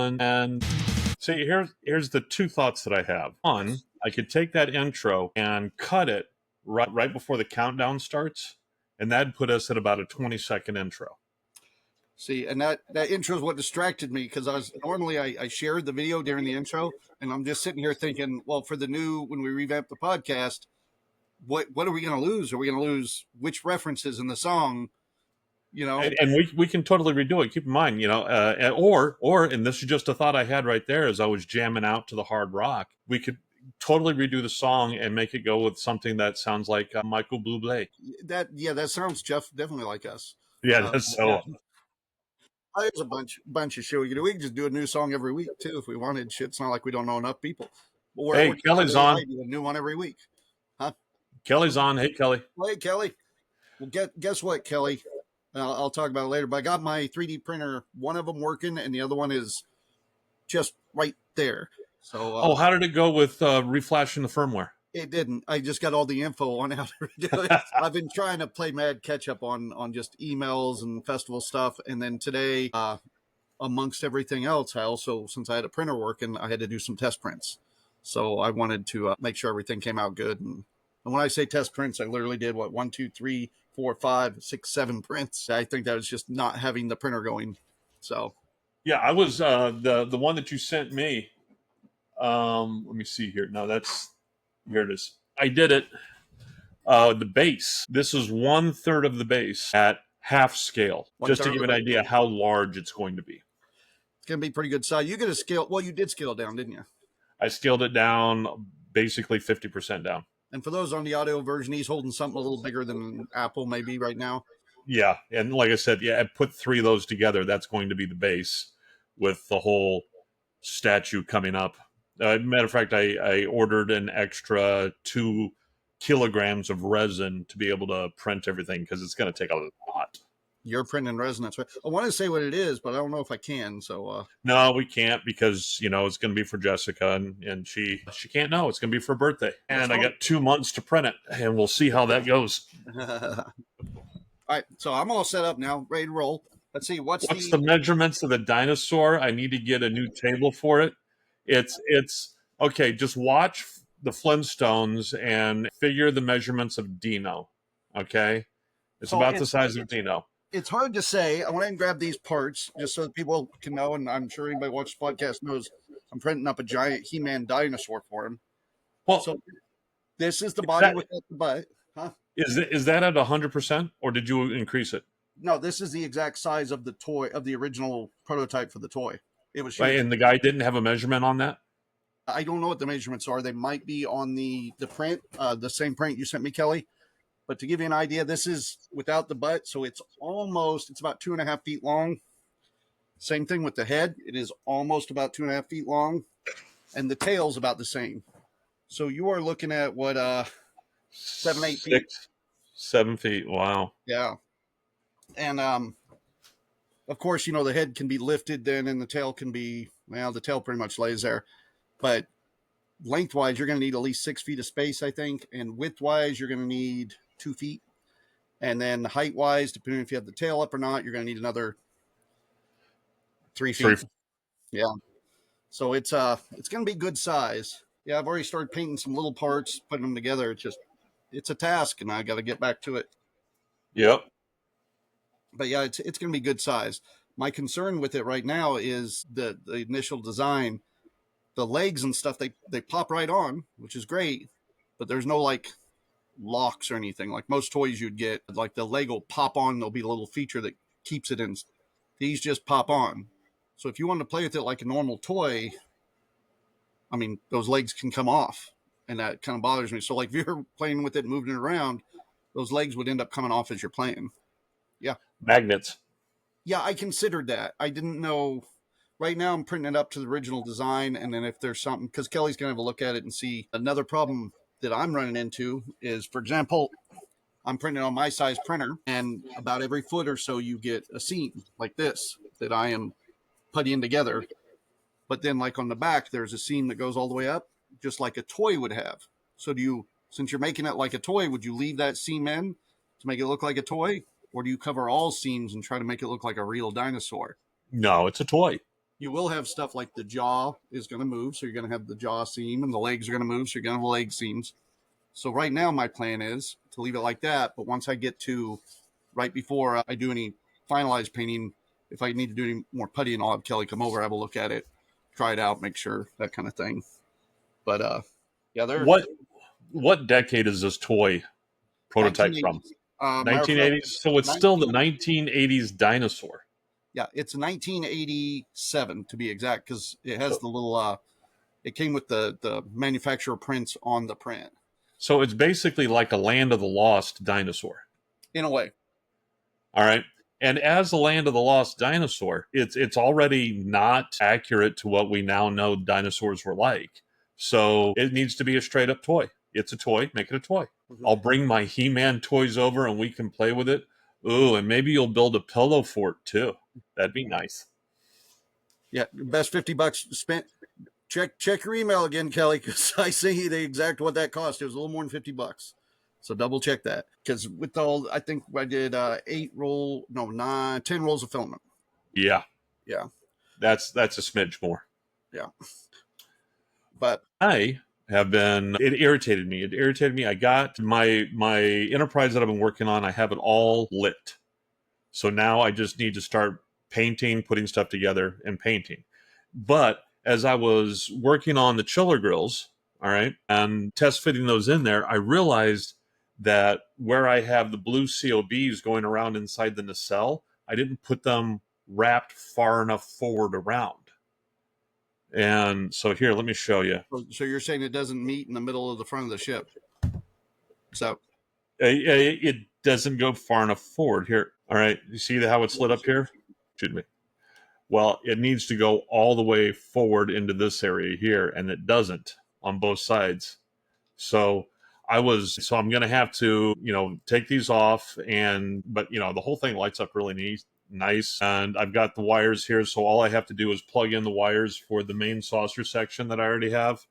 going. And see, here's the two thoughts that I have. One, I could take that intro and cut it right before the countdown starts, and that'd put us at about a 20-second intro. See, and that intro is what distracted me, because I shared the video during the intro, and I'm just sitting here thinking, well, for when we revamp the podcast, what are we going to lose? Are we going to lose which references in the song? And we can totally redo it. Keep in mind, and this is just a thought I had right there as I was jamming out to the hard rock. We could totally redo the song and make it go with something that sounds like Michael Bublé. That sounds, Jeff, definitely like us. Yeah, that's so. Yeah. There's a bunch of show we can do. We can just do a new song every week too if we wanted. Shit, it's not like we don't know enough people. But hey, Kelly's on. Do a new one every week, huh? Kelly's on. Hey, Kelly. Hey, Kelly. Well, guess what, Kelly? I'll talk about it later. But I got my 3D printer. One of them working, and the other one is just right there. So, how did it go with reflashing the firmware? It didn't. I just got all the info on how to do it. I've been trying to play mad catch up on just emails and festival stuff. And then today, amongst everything else, I also, since I had a printer working, I had to do some test prints. So I wanted to make sure everything came out good. And when I say test prints, I literally did 1, 2, 3, 4, 5, 6, 7 prints. I think that was just not having the printer going. So yeah, I was the one that you sent me. Let me see here. No, here it is. I did it. The base. This is 1/3 of the base at half scale, just to give an idea how large it's going to be. It's going to be pretty good size. You get a scale. Well, you did scale it down, didn't you? I scaled it down basically 50% down. And for those on the audio version, he's holding something a little bigger than Apple maybe right now. Yeah, and like I said, I put 3 of those together. That's going to be the base with the whole statue coming up. Matter of fact, I ordered an extra 2 kilograms of resin to be able to print everything because it's going to take a lot. You're printing resin, that's right. I want to say what it is, but I don't know if I can. So no, we can't because it's going to be for Jessica, and she can't know. It's going to be for her birthday, and I got 2 months to print it, and we'll see how that goes. All right, so I'm all set up now, ready to roll. Let's see what's the measurements of the dinosaur. I need to get a new table for it. It's okay. Just watch the Flintstones and figure the measurements of Dino. Okay, it's about the size of Dino. It's hard to say. I want to grab these parts just so that people can know, and I'm sure anybody watches the podcast knows I'm printing up a giant He-Man dinosaur for him. Well, so this is the body without the butt. Huh? Is that at 100%, or did you increase it? No, this is the exact size of the toy, of the original prototype for the toy. It was right, and the guy didn't have a measurement on that? I don't know what the measurements are. They might be on the print, the same print you sent me, Kelly. But to give you an idea, this is without the butt, so it's about 2.5 feet long. Same thing with the head. It is almost about 2.5 feet long, and the tail's about the same. So you are looking at what, 7, 8 feet? 7 feet. Wow. Yeah. And of course, the head can be lifted then, and the tail can be, the tail pretty much lays there. But lengthwise, you're going to need at least 6 feet of space, I think. And widthwise, you're going to need 2 feet. And then height-wise, depending if you have the tail up or not, you're going to need another 3 feet. Yeah. So it's going to be good size. Yeah, I've already started painting some little parts, putting them together. It's a task, and I got to get back to it. Yep. But yeah, it's going to be good size. My concern with it right now is the initial design. The legs and stuff, they pop right on, which is great, but there's no locks or anything. Like most toys you'd get, like the leg will pop on, there'll be a little feature that keeps it in. These just pop on. So if you want to play with it like a normal toy, I mean, those legs can come off, and that kind of bothers me. So if you're playing with it, moving it around, those legs would end up coming off as you're playing. Yeah. Magnets. Yeah, I considered that. I didn't know. Right now, I'm printing it up to the original design, and then if there's something, because Kelly's going to have a look at it and see. Another problem that I'm running into is, for example, I'm printing on my size printer, and about every foot or so you get a seam like this that I am puttying together. But then on the back, there's a seam that goes all the way up, just like a toy would have. So since you're making it like a toy, would you leave that seam in to make it look like a toy? Or do you cover all seams and try to make it look like a real dinosaur? No, it's a toy. You will have stuff like the jaw is going to move, so you're going to have the jaw seam, and the legs are going to move, so you're going to have leg seams. So right now, my plan is to leave it like that. But once I get to right before I do any finalized painting, if I need to do any more puttying, I'll have Kelly come over, have a look at it, try it out, make sure, that kind of thing. But yeah, they're What decade is this toy prototype from? 1980s. Matter of fact, 1980s. So it's still the 19, 1980s dinosaur. yeah, it's 1987 to be exact, because it has So the little it came with the manufacturer prints on the print so it's basically like a Land of the Lost dinosaur. in a way. All right. And as the Land of the Lost dinosaur, it's already not accurate to what we now know dinosaurs were like. So it needs to be a straight up toy. It's a toy, make it a toy. Mm-hmm. I'll bring my He-Man toys over and we can play with it. Ooh, and maybe you'll build a pillow fort too. That'd be nice. Yeah, best $50 spent. Check your email again, Kelly, because I see the exact what that cost. It was a little more than $50. So double check that, because with all, I think I did 10 rolls of filament. Yeah. Yeah, That's a smidge more. yeah. But I have been it irritated me. It irritated me. I got my enterprise that I've been working on, I have it all lit. So now I just need to start painting, putting stuff together and painting. But as I was working on the chiller grills, all right, and test fitting those in there, I realized that where I have the blue COBs going around inside the nacelle, I didn't put them wrapped far enough forward around. And so here, let me show you. so you're saying it doesn't meet in the middle of the front of the ship? So It doesn't go far enough forward here. All right, you see how it's lit up here? Excuse me. Well, it needs to go all the way forward into this area here, and it doesn't on both sides. So I'm going to have to, take these off, but the whole thing lights up really nice. And I've got the wires here. So all I have to do is plug in the wires for the main saucer section that I already have.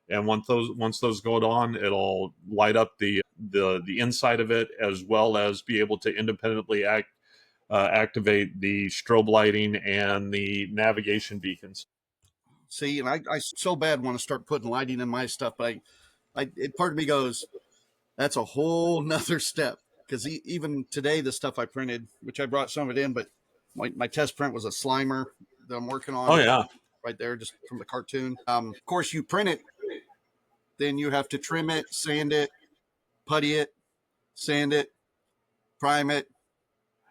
And once those go on, it'll light up the inside of it, as well as be able to independently activate the strobe lighting and the navigation beacons. see, and I so bad want to start putting lighting in my stuff, but part of me goes, that's a whole nother step, because even today, the stuff I printed, which I brought some of it in, but my test print was a Slimer that I'm working Oh on yeah, right there, just from the cartoon. Of course, you print it, then you have to trim it, sand it, putty it, sand it, prime it,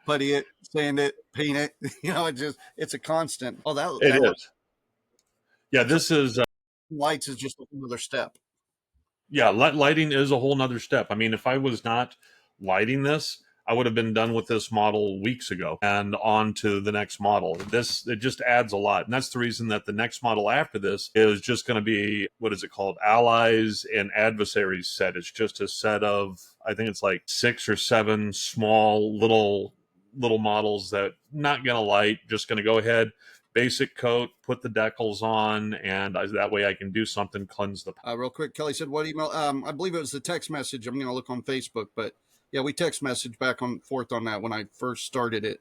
putty it, sand it, paint it. It's a constant. Oh, it that is. Yeah, so this is lights is just another step. yeah, lighting is a whole nother step. I mean, if I was not lighting this, I would have been done with this model weeks ago and on to the next model. It just adds a lot. And that's the reason that the next model after this is just going to be, what is it called? Allies and Adversaries set. It's just a set of, I think it's like 6 or 7 small little models that not going to light, just going to go ahead, basic coat, put the decals on, and that way I can do something, cleanse the. Real quick, Kelly said, what email? I believe it was the text message. I'm going to look on Facebook, but yeah, we text message back and forth on that when I first started it.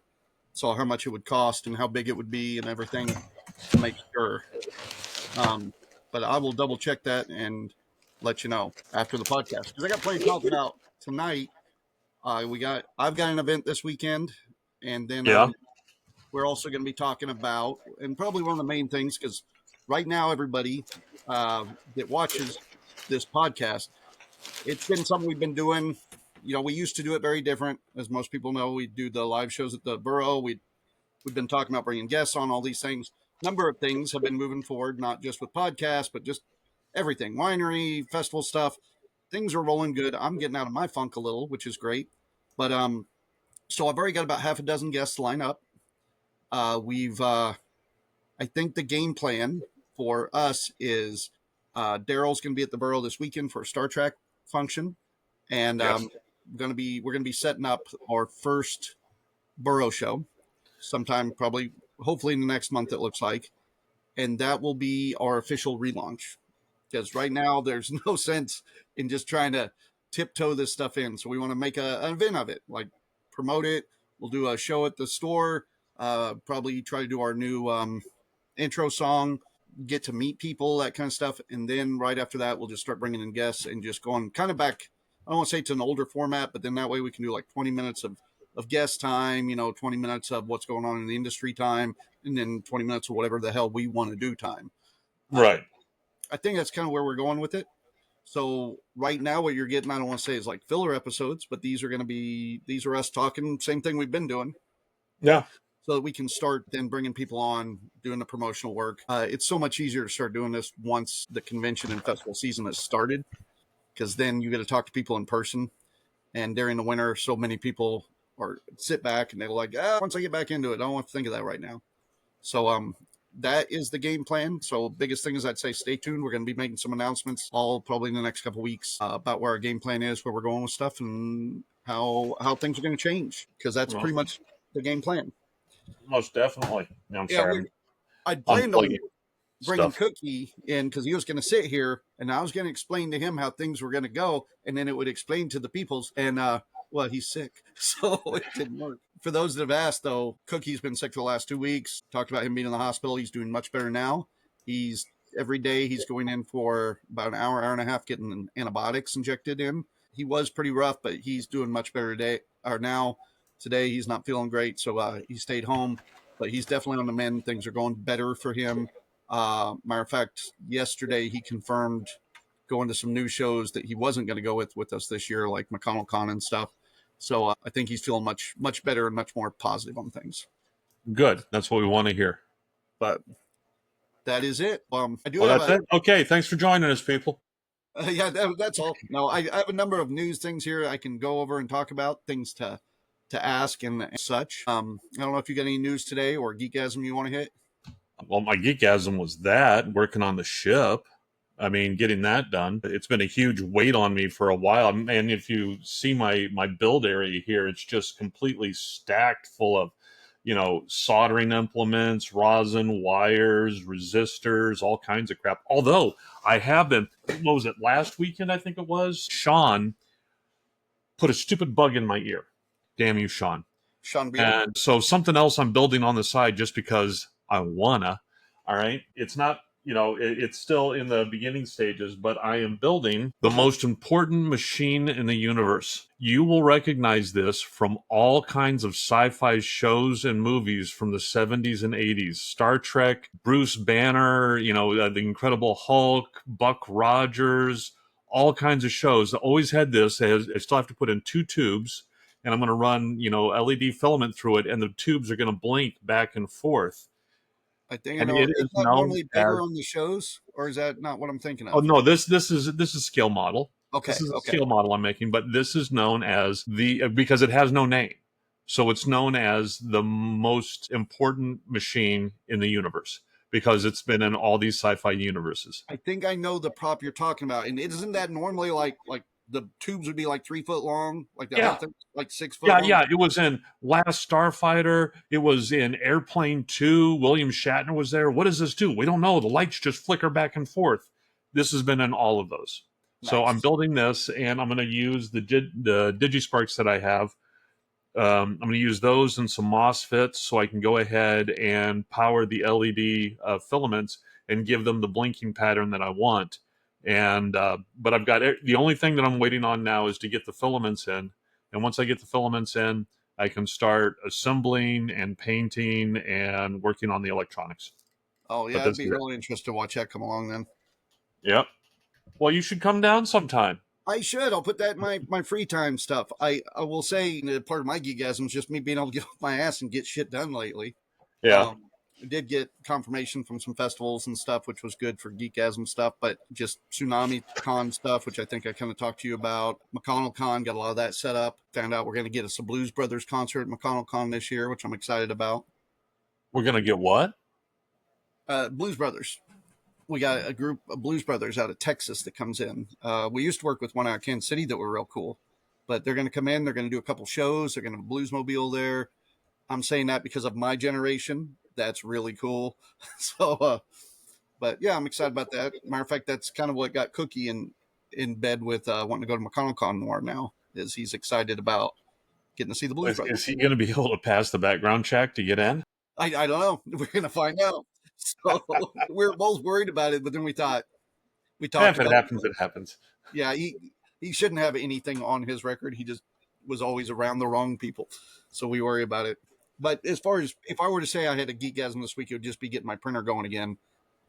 Saw how much it would cost and how big it would be and everything to make sure. But I will double check that and let you know after the podcast, because I got plenty to talk about tonight. I've got an event this weekend, and then Yeah. we're also going to be talking about, and probably one of the main things, because right now everybody that watches this podcast, it's been something we've been doing. We used to do it very different, as most people know. We do the live shows at the borough. We've been talking about bringing guests on, all these things. Number of things have been moving forward, not just with podcasts, but just everything, winery, festival stuff. Things are rolling good. I'm getting out of my funk a little, which is great. But so I've already got about half a dozen guests lined up. I think the game plan for us is Daryl's going to be at the borough this weekend for a Star Trek function, and Yes. we're going to be setting up our first borough show sometime, probably, hopefully in the next month, it looks like, and that will be our official relaunch, because right now there's no sense in just trying to tiptoe this stuff in. So we want to make an event of it, like promote it. We'll do a show at the store. Probably try to do our new intro song, get to meet people, that kind of stuff. And then right after that, we'll just start bringing in guests and just going kind of back. I don't want to say to an older format, but then that way we can do like 20 minutes of guest time, 20 minutes of what's going on in the industry time, and then 20 minutes of whatever the hell we want to do time. Um, Right. I think that's kind of where we're going with it. So right now, what you're getting, I don't want to say is like filler episodes, but these are us talking, same thing we've been doing, Yeah. so that we can start then bringing people on, doing the promotional work. It's so much easier to start doing this once the convention and festival season has started, because then you get to talk to people in person. And during the winter, so many people are sit back and they're like, once I get back into it, I don't want to think of that right now. So that is the game plan. So biggest thing is I'd say stay tuned. We're going to be making some announcements all probably in the next couple of weeks about where our game plan is, where we're going with stuff, and how things are going to change, because that's Well, pretty much the game plan. most definitely. No, I'm Yeah, sorry. I'm I'd planned on unplugging bringing stuff. Cookie in because he was going to sit here and I was going to explain to him how things were going to go, and then it would explain to the peoples. And well, he's sick, so it didn't work. For those that have asked, though, Cookie's been sick for the last 2 weeks. Talked about him being in the hospital. He's doing much better now. He's every day he's going in for about an hour and a half, getting antibiotics injected in. He was pretty rough, but he's doing much better today or now. Today he's not feeling great, so he stayed home. But he's definitely on the mend. Things are going better for him. Matter of fact, yesterday he confirmed going to some new shows that he wasn't going to go with us this year, like McConnell Con and stuff. So I think he's feeling much better and much more positive on things. Good. That's what we want to hear. But that is it. I do Well, have that's it. Okay. Thanks for joining us, people. yeah, that's all. No, I have a number of news things here I can go over and talk about, things to ask and such. I don't know if you got any news today or geekasm you want to hit. Well, my geekasm was that working on the ship. I mean, getting that done. It's been a huge weight on me for a while. And if you see my build area here, it's just completely stacked full of, soldering implements, rosin, wires, resistors, all kinds of crap. Although I have been, what was it, last weekend, I think it was? Sean put a stupid bug in my ear. Damn you, Sean. Sean Beal. And so something else I'm building on the side just because I wanna. All right. It's not, it's still in the beginning stages, but I am building the most important machine in the universe. You will recognize this from all kinds of sci-fi shows and movies from the 70s and 80s. Star Trek, Bruce Banner, the Incredible Hulk, Buck Rogers, all kinds of shows that always had this. I still have to put in two tubes, and I'm going to run, LED filament through it, and the tubes are going to blink back and forth. I think I And know. it is Isn't that known normally as, bigger on the shows, or is that not what I'm thinking oh of? no, this is scale model. Okay, This is a okay. scale model I'm making, but this is known as because it has no name. So it's known as the most important machine in the universe because it's been in all these sci-fi universes. I think I know the prop you're talking about, and isn't that normally like the tubes would be like 3 foot long, like the Yeah, height like 6 foot yeah, long? yeah. It was in Last Starfighter. It was in Airplane 2. William Shatner was there. What does this do? We don't know. The lights just flicker back and forth. This has been in all of those. So I'm Nice. building this, and I'm going to use the DigiSparks that I have. I'm going to use those and some MOSFETs so I can go ahead and power the LED filaments and give them the blinking pattern that I want. And but I've got the only thing that I'm waiting on now is to get the filaments in. And once I get the filaments in, I can start assembling and painting and working on the electronics. Oh But yeah, I'd this be is it. really interested to watch that come along then. Yep. Well, you should come down sometime. I should. I'll put that in my free time stuff. I will say part of my geekasm is just me being able to get off my ass and get shit done lately. Yeah. I did get confirmation from some festivals and stuff, which was good for geekasm stuff, but just Tsunami Con stuff, which I think I kind of talked to you about. McConnell Con, got a lot of that set up. Found out we're going to get us a Blues Brothers concert at McConnell Con this year, which I'm excited about. We're going to get what? Blues Brothers. We got a group of Blues Brothers out of Texas that comes in. We used to work with one out of Kansas City that were real cool, but they're going to come in. They're going to do a couple shows. They're going to have a Bluesmobile there. I'm saying that because of my generation. That's really cool. So, but yeah, I'm excited about that. Matter of fact, that's kind of what got Cookie in bed with wanting to go to McConnell Con more now. Is he's excited about getting to see the Blues Is Brothers. he going to be able to pass the background check to get in? I don't know. We're gonna find out. So we were both worried about it, but then we talked If it about it. happens, it happens. Yeah, he shouldn't have anything on his record. He just was always around the wrong people, so we worry about it. But as far as if I were to say I had a geekgasm this week, it would just be getting my printer going again.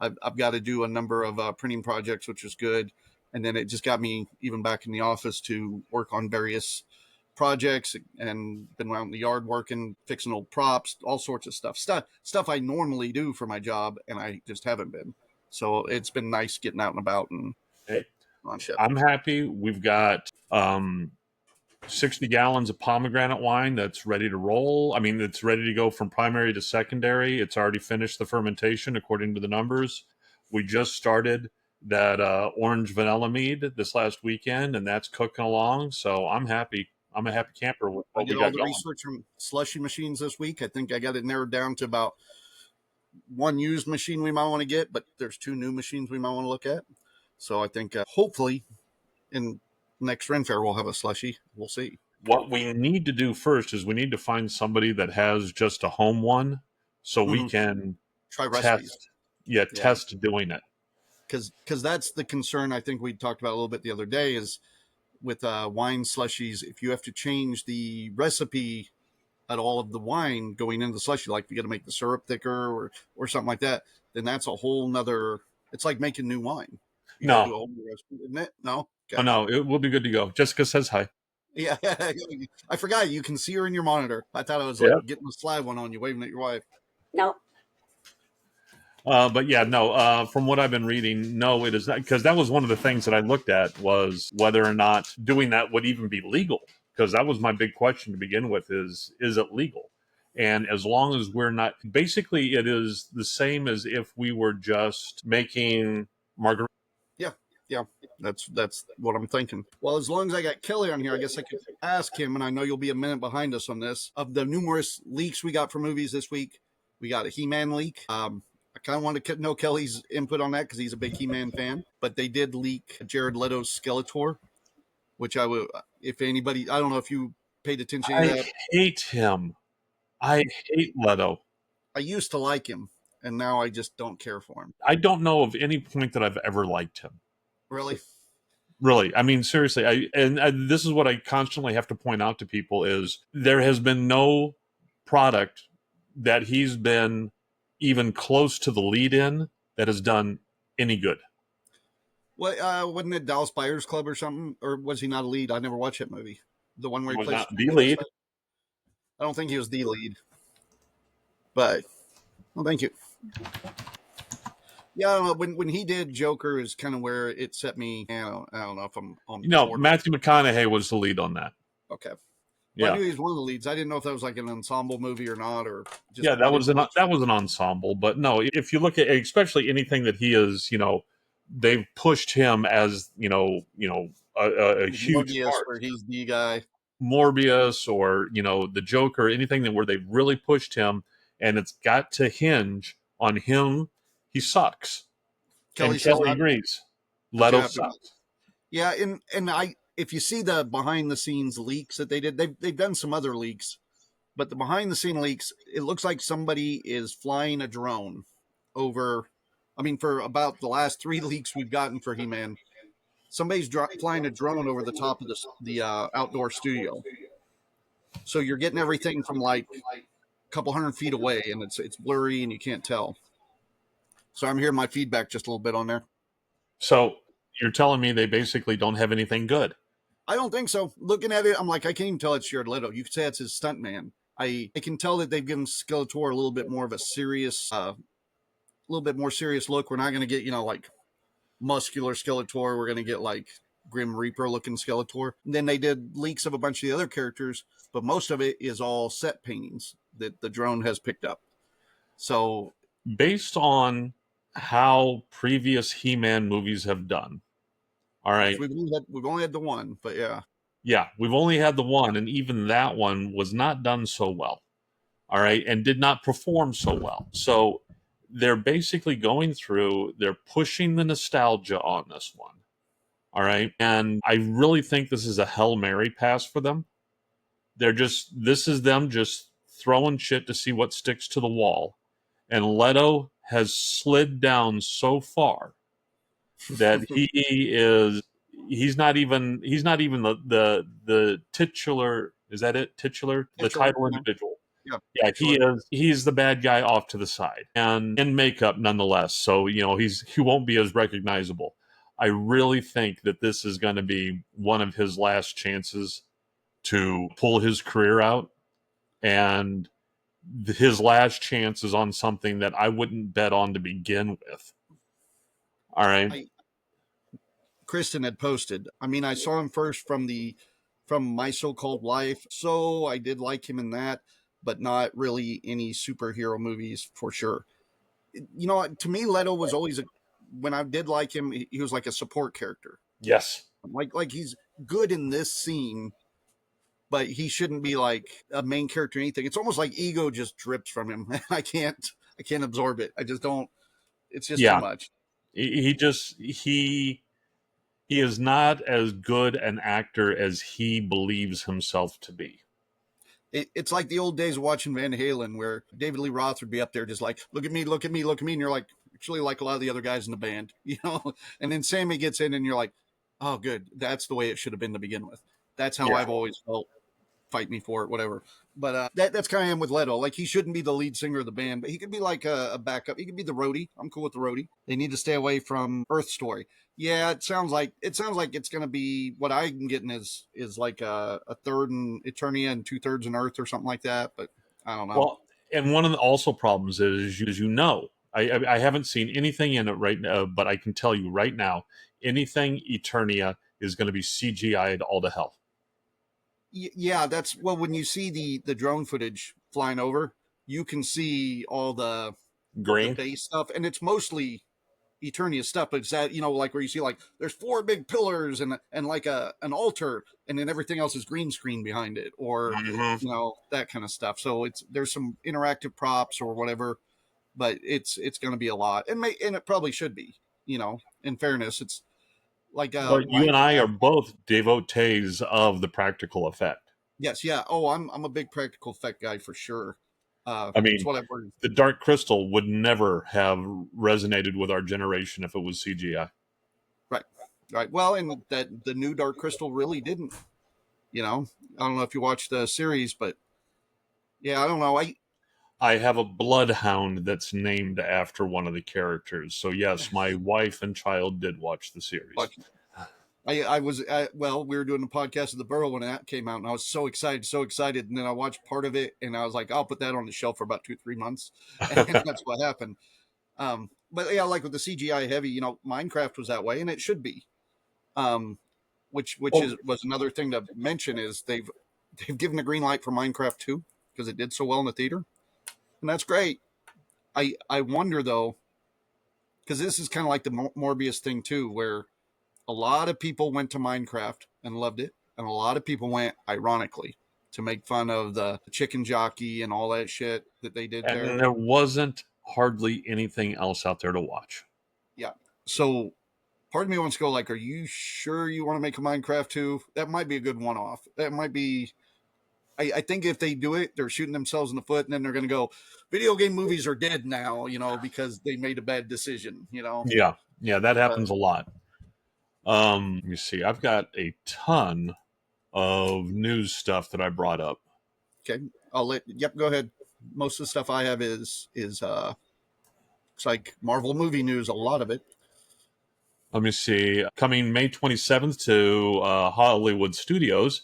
I've got to do a number of printing projects, which is good, and then it just got me even back in the office to work on various projects and been around the yard working, fixing old props, all sorts of stuff I normally do for my job, and I just haven't been. So it's been nice getting out and about and Hey, on ship. I'm happy. We've got 60 gallons of pomegranate wine that's ready to roll. I mean, it's ready to go from primary to secondary. It's already finished the fermentation according to the numbers. We just started that orange vanilla mead this last weekend, and that's cooking along. So I'm happy. I'm a happy camper with I what we did all got the going. research on slushy machines this week. I think I got it narrowed down to about one used machine we might want to get, but there's two new machines we might want to look at. So I think hopefully in next Ren Fair we'll have a slushy. We'll see. What we need to do first is we need to find somebody that has just a home one so we Mm-hmm. can Try recipes. test, Yeah, test doing it. because that's the concern I think we talked about a little bit the other day is with wine slushies. If you have to change the recipe at all of the wine going into the slushy, like you got to make the syrup thicker or something like that, then that's a whole nother. It's like making new wine. You got to do No, a whole new recipe, isn't it? No, oh okay. no, it will be good to go. Jessica says hi. Yeah, I forgot you can see her in your monitor. I thought I was like Yeah. getting a sly one on you, waving at your wife. No. But yeah, no. From what I've been reading, no, it is not, because that was one of the things that I looked at was whether or not doing that would even be legal. Because that was my big question to begin with: is it legal? And as long as we're not, basically, it is the same as if we were just making margarita. Yeah, yeah, that's what I'm thinking. Well, as long as I got Kelly on here, I guess I could ask him, and I know you'll be a minute behind us on this. Of the numerous leaks we got for movies this week, we got a He-Man leak. I kind of want to know Kelly's input on that because he's a big He-Man fan. But they did leak Jared Leto's Skeletor, which I would, if anybody, I don't know if you paid attention to I that. hate him. I hate Leto. I used to like him, and now I just don't care for him. I don't know of any point that I've ever liked him. Really? Really, I mean, seriously, this is what I constantly have to point out to people is there has been no product that he's been even close to the lead in that has done any good. What wasn't it Dallas Buyers Club or something? Or was he not a lead? I never watched that movie. The one where He he was plays not the Superman and lead. stuff? I don't think he was the lead. But well, thank you. Yeah, I don't know. When he did Joker is kind of where it set me. I don't know if I'm on You know, board. Matthew McConaughey was the lead on that. Okay. Well, I Yeah, knew he was one of the leads. I didn't know if that was like an ensemble movie or not, or just yeah, I didn't know which. that was an ensemble. But no, if you look at especially anything that he is, they've pushed him as a huge Morbius, part. where he's the guy. Morbius or the Joker, anything that where they've really pushed him, and it's got to hinge on him. He sucks, Kelly and says Kelly not, agrees. but you Leto have to. sucks. Yeah, and I if you see the behind the scenes leaks that they did, they've done some other leaks, but the behind the scene leaks, it looks like somebody is flying a drone over. I mean, for about the last three leaks we've gotten for He-Man, somebody's flying a drone over the top of the outdoor studio. So you're getting everything from like a couple hundred feet away, and it's blurry and you can't tell. So I'm hearing my feedback just a little bit on there. So you're telling me they basically don't have anything good? I don't think so. Looking at it, I'm like, I can't even tell it's Jared Leto. You could say it's his stuntman. I can tell that they've given Skeletor a little bit more of a serious, little bit more serious look. We're not going to get like muscular Skeletor. We're going to get like Grim Reaper looking Skeletor. And then they did leaks of a bunch of the other characters, but most of it is all set paintings that the drone has picked up. So Based on how previous He-Man movies have done, all right, we've only had the one, but yeah. yeah, we've only had the one, and even that one was not done so well. All right, and did not perform so well. So they're basically going through, they're pushing the nostalgia on this one. All right, and I really think this is a Hail Mary pass for them. This is them just throwing shit to see what sticks to the wall. And Leto has slid down so far that he's not even the titular, is that it, titular, the Titular, title yeah, individual. yeah, Yeah, titular. he's the bad guy off to the side and in makeup nonetheless. So he won't be as recognizable. I really think that this is going to be one of his last chances to pull his career out, and his last chance is on something that I wouldn't bet on to begin with. All right. I Kristen had posted. I mean, I saw him first from My So-Called Life, so I did like him in that, but not really any superhero movies for sure. You know, to me, Leto was always when I did like him, he was like a support character. Yes. Like he's good in this scene, but he shouldn't be like a main character or anything. It's almost like ego just drips from him. I can't absorb it. I just don't. It's just too Yeah. much. He is not as good an actor as he believes himself to be. It's like the old days of watching Van Halen, where David Lee Roth would be up there just like, look at me, look at me, look at me, and you're like, actually like a lot of the other guys in the band, you know. And then Sammy gets in, and you're like, oh, good, that's the way it should have been to begin with. That's how Yeah. I've always felt. Fight me for it, whatever. But that's kind of him with Leto. Like he shouldn't be the lead singer of the band, but he could be like a backup. He could be the roadie. I'm cool with the roadie. They need to stay away from Earth Story. Yeah, it sounds like it's gonna be what I'm getting is like a third in Eternia and 2/3 in Earth or something like that. But I don't know. Well, and one of the also problems is, as you know, I haven't seen anything in it right now, but I can tell you right now, anything Eternia is going to be CGI'd all to hell. Yeah, that's well. When you see the drone footage flying over, you can see all the Green. base stuff, and it's mostly Eternia stuff, but it's that like where you see like there's four big pillars and like an altar, and then everything else is green screen behind it, or Mm-hmm. that kind of stuff. So there's some interactive props or whatever, but it's going to be a lot, and it probably should be. In fairness, it's like But you and I are Minecraft. both devotees of the practical effect. Yes, yeah. Oh, I'm a big practical effect guy for sure. I It's mean, what I've heard. the Dark Crystal would never have resonated with our generation if it was CGI. Right, right. Well, and that the new Dark Crystal really didn't. I don't know if you watched the series, but yeah, I don't know. I have a bloodhound that's named after one of the characters. So yes, my wife and child did watch the series. Watch. I was well. We were doing the podcast of the Burrow when that came out, and I was so excited. And then I watched part of it, and I was like, I'll put that on the shelf for about 2-3 months, and that's what happened. But yeah, like with the CGI heavy, Minecraft was that way, and it should be. Which Well, was another thing to mention is they've given a green light for Minecraft 2 because it did so well in the theater, and that's great. I wonder though, because this is kind of like the Morbius thing too, where a lot of people went to Minecraft and loved it, and a lot of people went ironically to make fun of the chicken jockey and all that shit that they did there. and there wasn't hardly anything else out there to watch. Yeah. So part of me wants to go like, are you sure you want to make a Minecraft 2? That might be a good one off. That might be I think if they do it, they're shooting themselves in the foot, and then they're going to go, video game movies are dead now, because they made a bad decision. Yeah, yeah, that But happens a lot. Let me see. I've got a ton of news stuff that I brought up. okay, yep, go ahead. Most of the stuff I have is it's like Marvel movie news, a lot of it. Let me see. Coming May 27th to Hollywood Studios,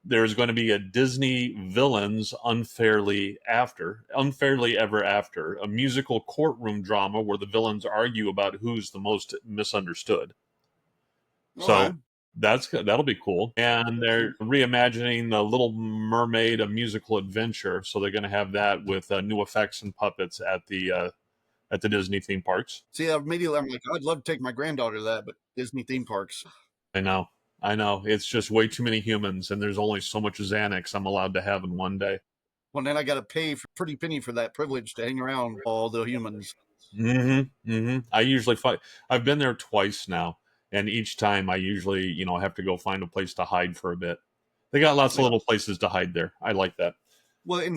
there's going to be a Disney Villains Unfairly Ever After, a musical courtroom drama where the villains argue about who's the most misunderstood. All right. So that'll be cool. And they're reimagining the Little Mermaid, a musical adventure. So they're going to have that with new effects and puppets at the Disney theme parks. See, immediately I'm like, I'd love to take my granddaughter to that, but Disney theme parks. I know. I know. It's just way too many humans, and there's only so much Xanax I'm allowed to have in one day. Well, then I got to pay for pretty penny for that privilege to hang around all the humans. Mm-hmm. Mm-hmm. I usually fight. I've been there twice now, and each time I usually, have to go find a place to hide for a bit. They got lots of Like, little places to hide there. I like that. well,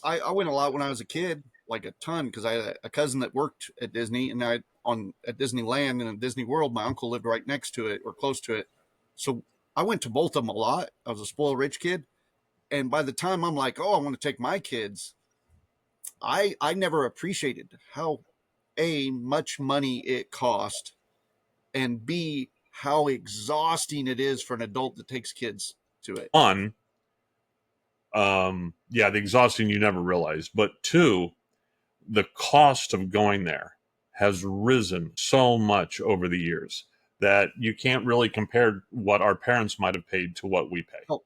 I went a lot when I was a kid, like a ton because I had a cousin that worked at Disney, and I on at Disneyland and at Disney World. My uncle lived right next to it or close to it, so I went to both of them a lot. I was a spoiled rich kid, and by the time I'm like, oh, I want to take my kids, I never appreciated how a much money it cost, and b how exhausting it is for an adult that takes kids to it. One, yeah, the exhausting you never realize, but two, the cost of going there has risen so much over the years that you can't really compare what our parents might have paid to what we pay. Oh,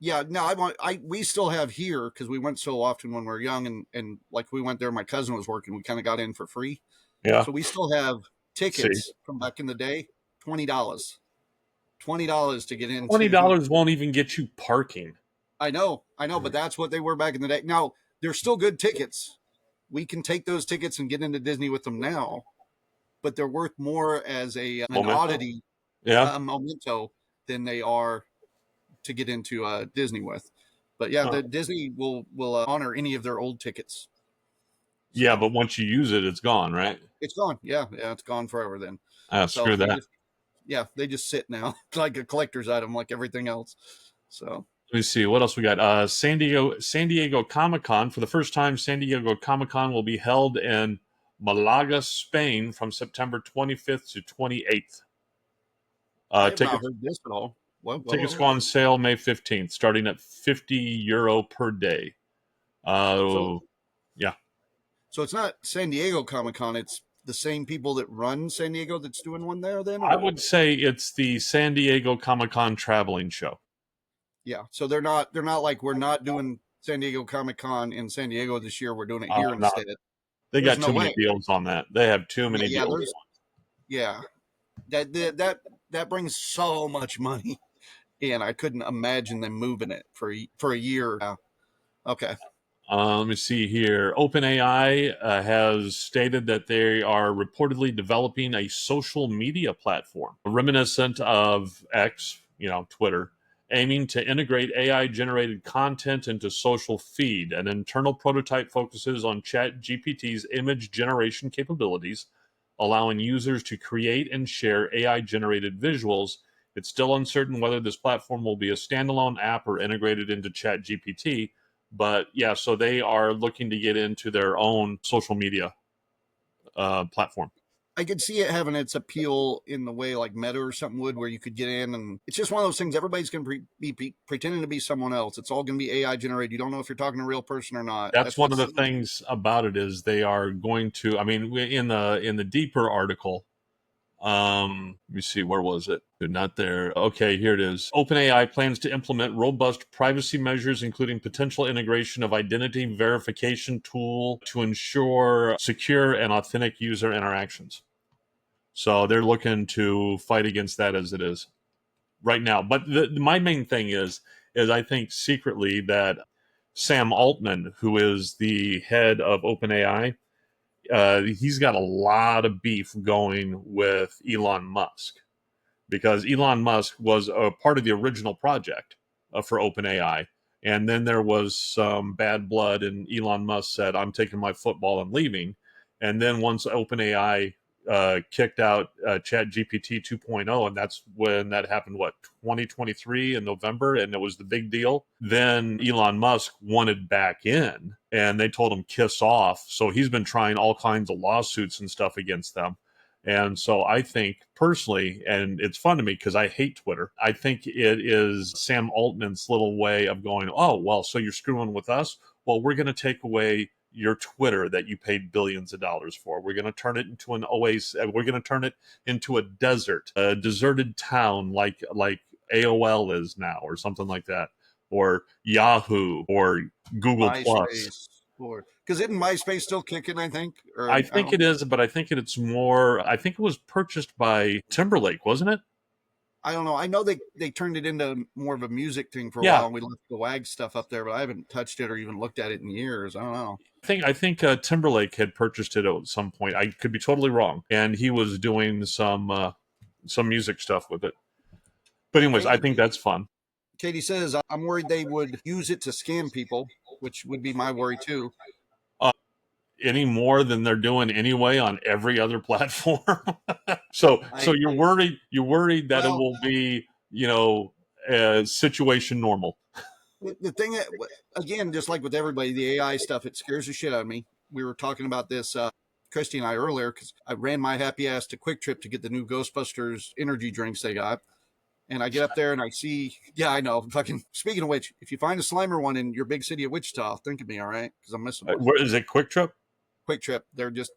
yeah. No, I we still have here because we went so often when we were young, and like we went there. My cousin was working. We kind of got in for free, Yeah. so we still have See, tickets from back in the day. $20, $20 to get twenty into. dollars won't even get you parking. I know, but that's what they were back in the day. Now they're still good tickets. We can take those tickets and get into Disney with them now, but they're worth more as a an Memento. oddity, Yeah. a memento, than they are to get into Disney with. But yeah, Huh. the Disney will honor any of their old tickets. Yeah, So but once you use it, it's gone, right? it's gone. Yeah, yeah, it's gone forever then. Ah, So screw you that. just yeah, they just sit now like a collector's item, like everything else. So Let me see what else we got. San Diego Comic Con. For the first time, San Diego Comic Con will be held in Malaga, Spain, from September 25th to 28th. I have not Tickets heard this at all. tickets go What? on sale May 15th, starting at €50 per day. So Uh, yeah, so it's not San Diego Comic Con. It's the same people that run San Diego that's doing one there then, I or would say it's the San Diego Comic Con traveling show. yeah. So they're not like we're not doing San Diego Comic Con in San Diego this year. We're doing it here No, instead. they There's got no too many way. deals on that. They have too Yeah, many yeah. deals. Yeah. That brings so much money, and I couldn't imagine them moving it for a year. Yeah. Okay. Let me see here. OpenAI has stated that they are reportedly developing a social media platform reminiscent of X, Twitter, aiming to integrate AI generated content into social feed. An internal prototype focuses on ChatGPT's image generation capabilities, allowing users to create and share AI generated visuals. It's still uncertain whether this platform will be a standalone app or integrated into ChatGPT, but yeah, so they are looking to get into their own social media platform. I could see it having its appeal in the way like Meta or something would, where you could get in, and it's just one of those things. Everybody's going to be pretending to be someone else. It's all going to be AI generated. You don't know if you're talking to a real person or not. That's That's one of what's the things about it is they are going to. I mean, in the deeper article, let me see, where was it? Not there. Okay, here it is. OpenAI plans to implement robust privacy measures, including potential integration of identity verification tool to ensure secure and authentic user interactions. So they're looking to fight against that as it is right now. But my main thing is I think secretly that Sam Altman, who is the head of OpenAI, he's got a lot of beef going with Elon Musk because Elon Musk was a part of the original project for OpenAI. And then there was some bad blood, and Elon Musk said, I'm taking my football and leaving. And then once OpenAI kicked out ChatGPT 2.0, and that's when that happened, 2023 in November, and it was the big deal. Then Elon Musk wanted back in, and they told him kiss off. So he's been trying all kinds of lawsuits and stuff against them. And so I think personally, and it's fun to me because I hate Twitter, I think it is Sam Altman's little way of going, oh, well, so you're screwing with us? Well, we're going to take away your Twitter that you paid billions of dollars for. We're going to turn it into an oasis. We're going to turn it into a desert, a deserted town like AOL is now, or something like that, or Yahoo, or Google Plus. MySpace, or because isn't MySpace still kicking? I think, or I I think don't. it is, but I think it's more. I think it was purchased by Timberlake, wasn't it? I don't know. I know they turned it into more of a music thing for a Yeah, while, and we left the WAG stuff up there, but I haven't touched it or even looked at it in years. I don't know. I think Timberlake had purchased it at some point. I could be totally wrong, and he was doing some music stuff with it. But anyways, I Katie think that's fun. Katie says I'm worried they would use it to scam people, which would be my worry too. any more than they're doing anyway on every other platform. So you're worried that it Well, will be, situation normal. the thing that, again, just like with everybody, the AI stuff, it scares the shit out of me. We were talking about this, Christy and I, earlier, because I ran my happy ass to Quick Trip to get the new Ghostbusters energy drinks they got. And I get up there and I see, yeah, I know. Fucking, speaking of which, if you find a Slimer one in your big city of Wichita, think of me, all right? Because I'm missing one. Where is it? Quick Trip? Quick Trip, they're just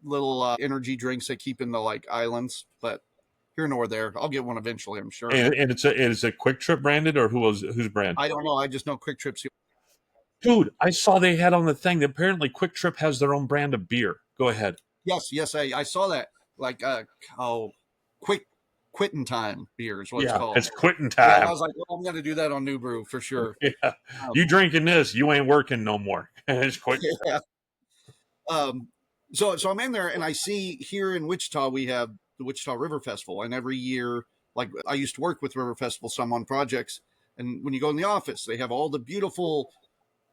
little energy drinks they keep in the like islands, but here nor there. I'll get one eventually, I'm sure. And it's a Quick Trip branded, or whose brand? I don't know. I just know Quick Trip's. Dude, I saw they had on the thing that apparently Quick Trip has their own brand of beer. Go ahead. Yes, yes, I saw that. Like, oh, quick, quitting time beer is what it's Yeah, called. it's quitting Yeah, I time. was like, well, I'm gonna do that on New Brew for sure. Yeah, Um, you drinking this, you ain't working no more. It's quick. yeah. Um, so I'm in there and I see here in Wichita we have the Wichita River Festival, and every year, like I used to work with River Festival some on projects, and when you go in the office, they have all the beautiful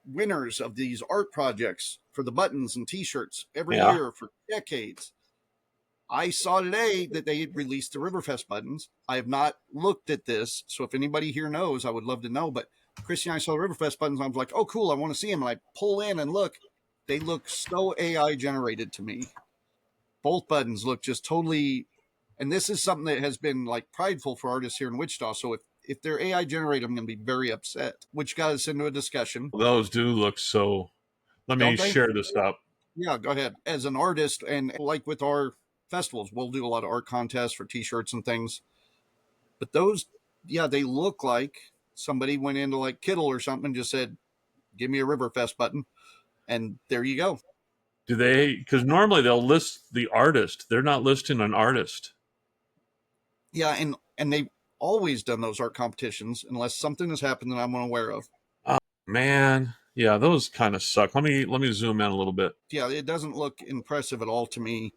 winners of these art projects for the buttons and T-shirts every Yeah. year for decades. I saw today that they released the Riverfest buttons. I have not looked at this, so if anybody here knows, I would love to know. But Christy and I saw the Riverfest buttons. And I was like, "Oh, cool! I want to see them." And I pull in and look. They look so AI generated to me. Both buttons look just totally. And this is something that has been like prideful for artists here in Wichita. So if they're AI generated, I'm going to be very upset. Which got us into a discussion, Those do look so. Let me don't they? share this up. Yeah, go ahead. As an artist, and like with our festivals, we'll do a lot of art contests for T-shirts and things. But those, yeah, they look like somebody went into like Kittle or something and just said, "Give me a Riverfest button," and there you go. Do they? Because normally they'll list the artist. They're not listing an artist. Yeah, and they've always done those art competitions unless something has happened that I'm unaware of. Oh, man, yeah, those kind of suck. Let me zoom in a little bit. Yeah, it doesn't look impressive at all to me.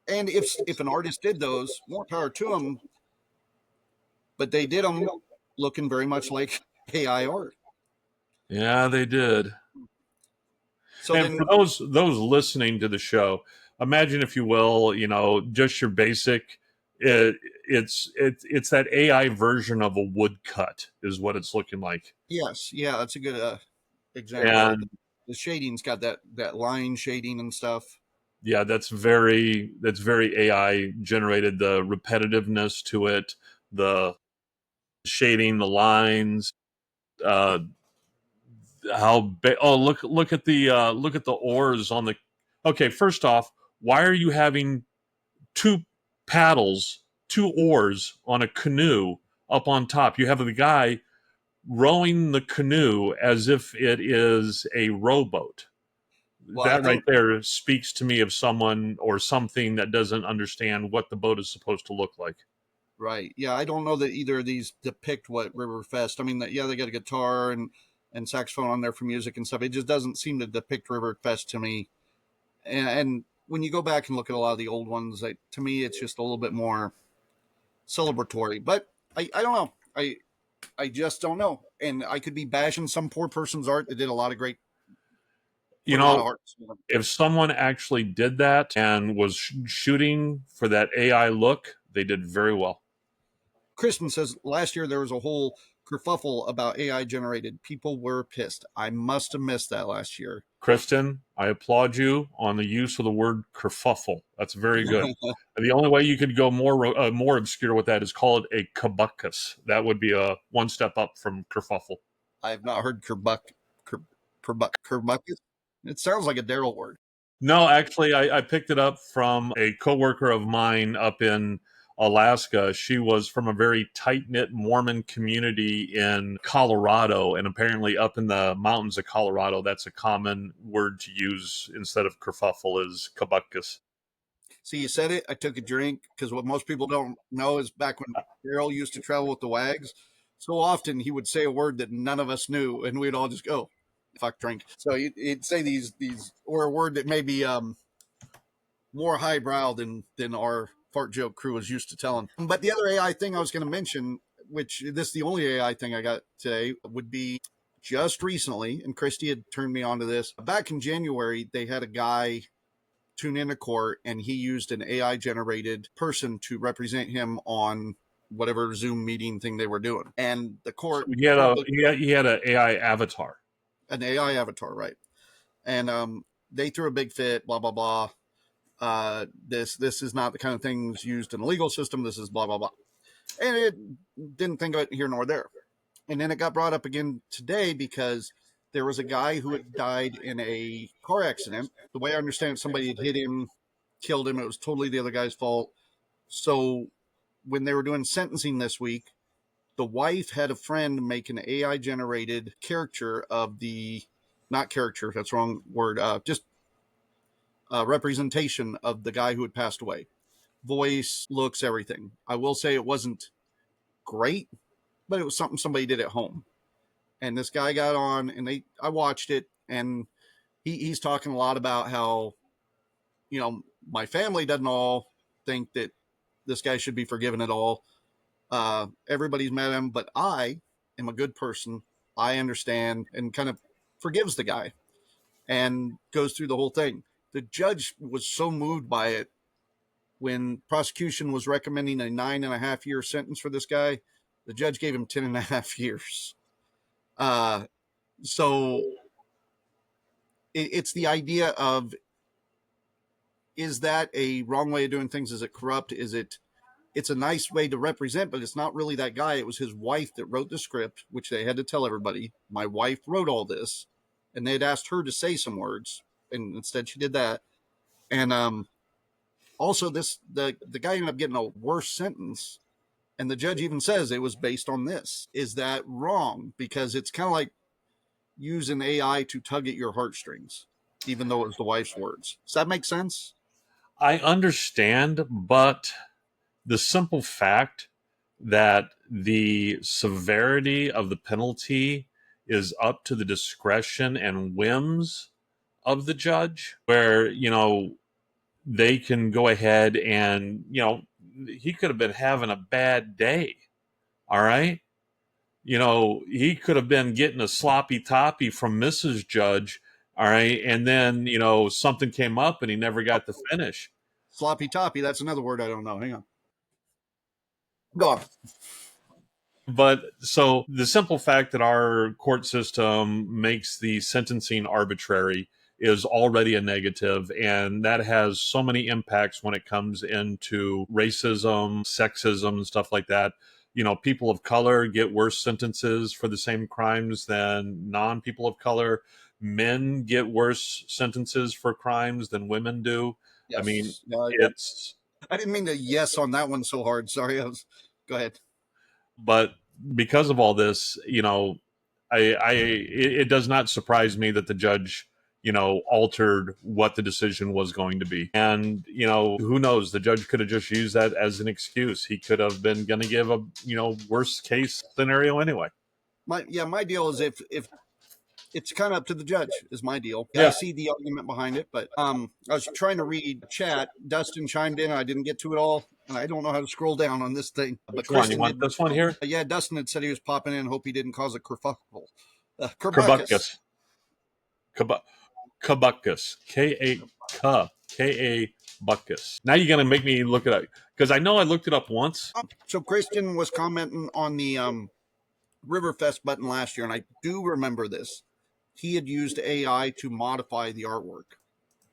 And if an artist did those, more power to them. But they did them looking very much like AI art. Yeah, they did. So And for then, those listening to the show, imagine, if you will, just your basic. It, it's that AI version of a woodcut is what it's looking like. yes, yeah, that's a good example of it. And The shading's got that line shading and stuff. yeah, that's very AI generated. The repetitiveness to it, the shading, the lines, uh, oh, look at the oars on the. Okay, first off, why are you having two paddles, two oars on a canoe up on top? You have the guy rowing the canoe as if it is a rowboat. Well, I That right think there speaks to me of someone or something that doesn't understand what the boat is supposed to look like. right. Yeah, I don't know that either of these depict what Riverfest. I mean, yeah, they got a guitar and saxophone on there for music and stuff. It just doesn't seem to depict Riverfest to me. And when you go back and look at a lot of the old ones, to me, it's just a little bit more celebratory. But I don't know. I just don't know. And I could be bashing some poor person's art that did a lot of great, You put a lot of know, art. if someone actually did that and was shooting for that AI look, they did very well. Kristen says last year there was a whole kerfuffle about AI generated. People were pissed. I must have missed that last year. Kristen, I applaud you on the use of the word kerfuffle. That's very good. The only way you could go more obscure with that is call it a kabuckus. That would be a one step up from kerfuffle. I have not heard kerbucket. It sounds like a Daryl word. No, actually, I picked it up from a coworker of mine up in Alaska. She was from a very tight knit Mormon community in Colorado, and apparently up in the mountains of Colorado, that's a common word to use instead of kerfuffle is kabuckus. See, you said it. I took a drink because what most people don't know is back when Daryl used to travel with the Wags, so often he would say a word that none of us knew, and we'd all just go, "Fuck, drink." So he'd say these or a word that may be more highbrow than our fart joke crew is used to telling. But the other AI thing I was going to mention, which this is the only AI thing I got today, would be just recently, and Christy had turned me on to this. Back in January, they had a guy tune into court, and he used an AI generated person to represent him on whatever Zoom meeting thing they were doing. And the So court he had threw a a big, he had an AI avatar. an AI avatar, right? And they threw a big fit, blah blah blah. This is not the kind of things used in the legal system. This is blah blah blah. And it didn't think of it here nor there. And then it got brought up again today because there was a guy who had died in a car accident. The way I understand it, somebody had hit him, killed him. It was totally the other guy's fault. So when they were doing sentencing this week, the wife had a friend make an AI generated character of the, not character, that's the wrong word, just representation of the guy who had passed away. Voice, looks, everything. I will say it wasn't great, but it was something somebody did at home. And this guy got on, and I watched it, and he's talking a lot about how, my family doesn't all think that this guy should be forgiven at all. Everybody's met him, but I am a good person. I understand, and kind of forgives the guy and goes through the whole thing. The judge was so moved by it when prosecution was recommending a 9.5 year sentence for this guy. The judge gave him 10.5 years. So it's the idea of, is that a wrong way of doing things? Is it corrupt? It's a nice way to represent, but it's not really that guy. It was his wife that wrote the script, which they had to tell everybody. My wife wrote all this, and they had asked her to say some words, and instead she did that. And also, the guy ended up getting a worse sentence, and the judge even says it was based on this. Is that wrong? Because it's kind of like using AI to tug at your heartstrings, even though it was the wife's words. Does that make sense? I understand, but the simple fact that the severity of the penalty is up to the discretion and whims of the judge, where, they can go ahead and, he could have been having a bad day. All right. He could have been getting a sloppy toppy from Mrs. Judge. All right. And then, something came up and he never got to finish. Sloppy toppy. That's another word I don't know. Hang on. Go on. But so the simple fact that our court system makes the sentencing arbitrary is already a negative, and that has so many impacts when it comes into racism, sexism, and stuff like that. People of color get worse sentences for the same crimes than non-people of color. Men get worse sentences for crimes than women do. I mean, Yes. No, it's I didn't mean to yes on that one so hard. Sorry. Go ahead. but because of all this, it does not surprise me that the judge, altered what the decision was going to be. And, who knows? The judge could have just used that as an excuse. He could have been going to give a, worst case scenario anyway. My deal is if it's kind of up to the judge is my deal. Yeah. I see the argument behind it, but I was trying to read chat. Dustin chimed in. I didn't get to it all, and I don't know how to scroll down on this thing. But Which one? You want did. this one here? Yeah, Dustin had said he was popping in. Hope he didn't cause a kerfuffle. Kerbuckus. Kerbuckus. K-A Buckus. Now you're going to make me look it up, because I know I looked it up once. So Christian was commenting on the Riverfest button last year, and I do remember this. He had used AI to modify the artwork,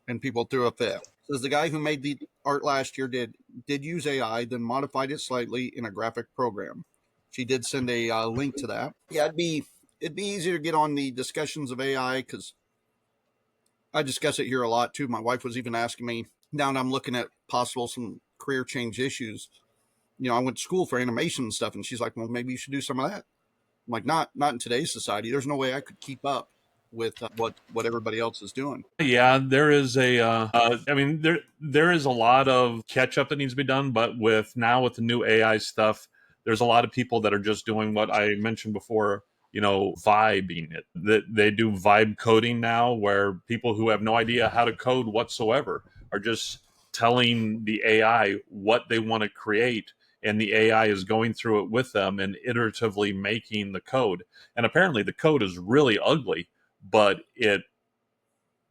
and people threw a fit. Says the guy who made the art last year did use AI, then modified it slightly in a graphic program. She did send a link to that. Yeah, it'd be easier to get on the discussions of AI because I discuss it here a lot too. My wife was even asking me now that I'm looking at possible some career change issues. I went to school for animation and stuff, and she's like, "Well, maybe you should do some of that." I'm like, not in today's society. There's no way I could keep up with what everybody else is doing. Yeah, there is there is a lot of catch up that needs to be done, but with the new AI stuff, there's a lot of people that are just doing what I mentioned before, vibing it. That they do vibe coding now, where people who have no idea how to code whatsoever are just telling the AI what they want to create, and the AI is going through it with them and iteratively making the code. And apparently the code is really ugly, but it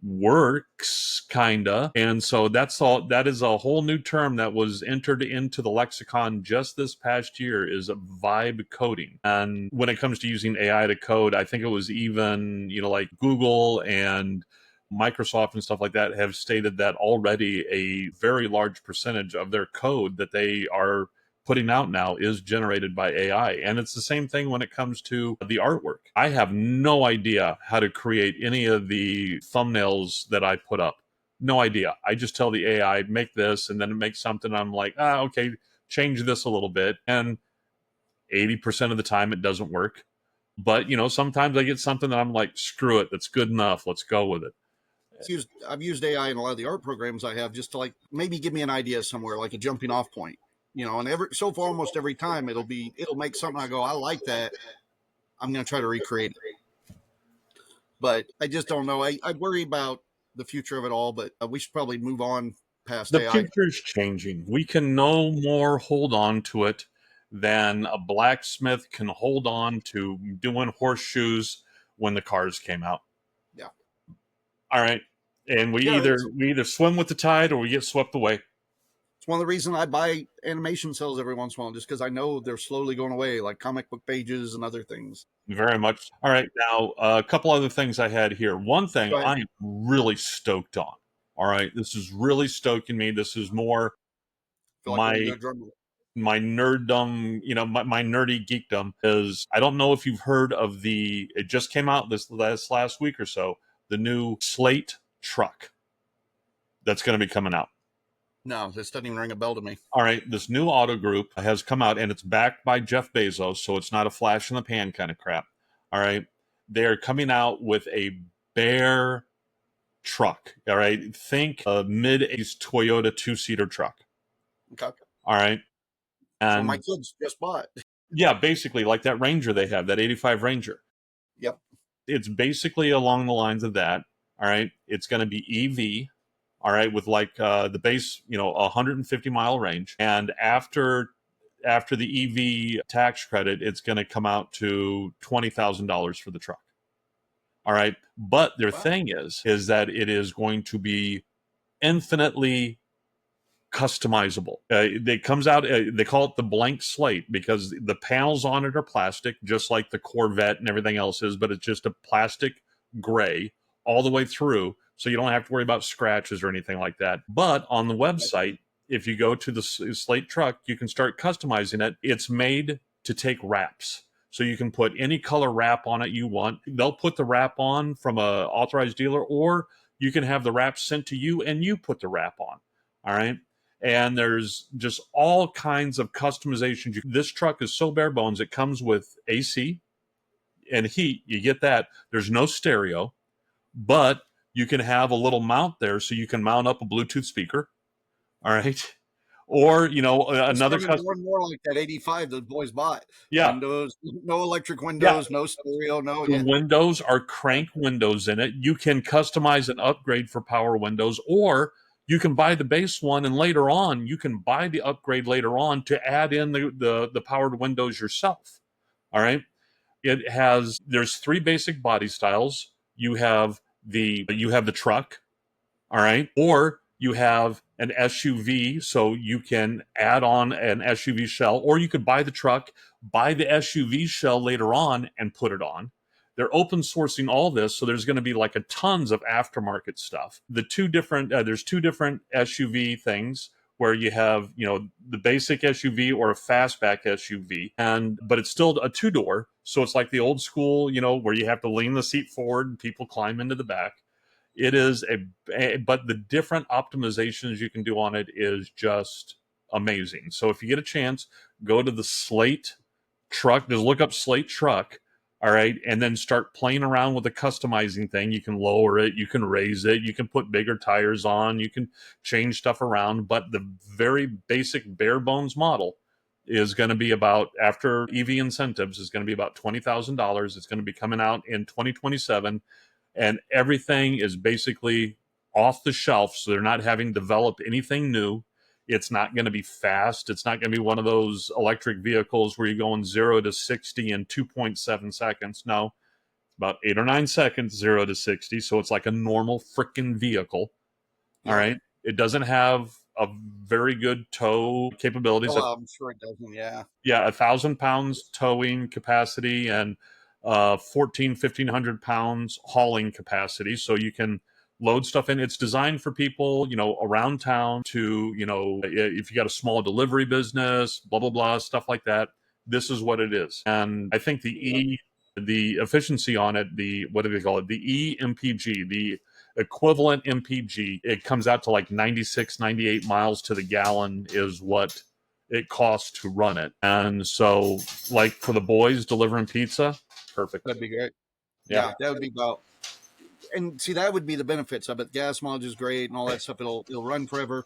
works kinda. And so that is a whole new term that was entered into the lexicon just this past year, is vibe coding. And when it comes to using AI to code, I think it was even, like Google and Microsoft and stuff like that have stated that already a very large percentage of their code that they are putting out now is generated by AI. And it's the same thing when it comes to the artwork. I have no idea how to create any of the thumbnails that I put up. No idea. I just tell the AI, make this, and then it makes something. I'm like, okay, change this a little bit. And 80% of the time it doesn't work. But, sometimes I get something that I'm like, screw it, that's good enough. Let's go with it. I've used AI in a lot of the art programs I have, just to like maybe give me an idea somewhere, like a jumping off point, and so far almost every time it'll make something I go, I like that. I'm going to try to recreate it. But I just don't know. I worry about the future of it all, but we should probably move on past The AI. future is changing. We can no more hold on to it than a blacksmith can hold on to doing horseshoes when the cars came out. Yeah. All right. And Yeah. we either swim with the tide or we get swept away. It's one of the reasons I buy animation cells every once in a while, just because I know they're slowly going away, like comic book pages and other things. Very much. All right. Now, a couple other things I had here. One thing Go ahead. I am really stoked on. All right. This is really stoking me. This is more I feel like we need my a drum roll. my nerddom, my nerdy geekdom is, I don't know if you've heard of it just came out this last week or so, the new Slate truck that's going to be coming out. No, this doesn't even ring a bell to me. All right, this new auto group has come out and it's backed by Jeff Bezos, so it's not a flash in the pan kind of crap. All right, they're coming out with a bear truck. All right, think a mid-80s Toyota two-seater truck. Okay. All right, So my and kids just bought. yeah, basically like that Ranger they have, that 85 Ranger. Yep. It's basically along the lines of that. All right, it's going to be EV. All right, with like the base, 150-mile range, and after the EV tax credit, it's going to come out to $20,000 for the truck. All right, but their Wow. thing is that it is going to be infinitely customizable. It comes out, they call it the blank slate because the panels on it are plastic, just like the Corvette and everything else is, but it's just a plastic gray all the way through. So you don't have to worry about scratches or anything like that. But on the website, if you go to the Slate truck, you can start customizing it. It's made to take wraps. So you can put any color wrap on it you want. They'll put the wrap on from a authorized dealer, or you can have the wrap sent to you and you put the wrap on. All right. And there's just all kinds of customizations. This truck is so bare bones. It comes with AC and heat. You get that. There's no stereo, but you can have a little mount there so you can mount up a Bluetooth speaker. All right. Or, It's another turning custom. more and more like that 85 the boys bought. Yeah. Windows, no electric Yeah. windows, no stereo, no. The Yeah. windows are crank windows in it. You can customize and upgrade for power windows, or you can buy the base one and later on you can buy the upgrade later on to add in the powered windows yourself. All right. There's three basic body styles. You have the truck, all right, or you have an SUV, so you can add on an SUV shell, or you could buy the truck, buy the SUV shell later on and put it on. They're open sourcing all this, so there's going to be like a tons of aftermarket stuff. There's two different SUV things where you have, the basic SUV or a fastback SUV, but it's still a two-door, so it's like the old school, where you have to lean the seat forward and people climb into the back. It is but the different optimizations you can do on it is just amazing. So if you get a chance, go to the Slate truck, just look up Slate truck, all right, and then start playing around with the customizing thing. You can lower it, you can raise it, you can put bigger tires on, you can change stuff around, but the very basic bare bones model is going to be about, after EV incentives, is going to be about $20,000. It's going to be coming out in 2027, and everything is basically off the shelf, so they're not having to develop anything new. It's not going to be fast. It's not going to be one of those electric vehicles where you're going 0 to 60 in 2.7 seconds. No, about 8 or 9 seconds, 0 to 60. So it's like a normal freaking vehicle. All Yep. right. It doesn't have a very good tow capabilities. Oh, I'm sure it doesn't. Yeah. Yeah, 1,000 pounds towing capacity and 1,500 pounds hauling capacity. So you can load stuff in. It's designed for people, around town to, if you got a small delivery business, blah, blah, blah, stuff like that. This is what it is. And I think the efficiency on it, what do they call it? The EMPG, the equivalent MPG, it comes out to like 96, 98 miles to the gallon is what it costs to run it. And so, like for the boys delivering pizza, perfect. That'd be great. Yeah. Yeah, that would be about. And see, that would be the benefits of it. Gas mileage is great and all that stuff. It'll run forever.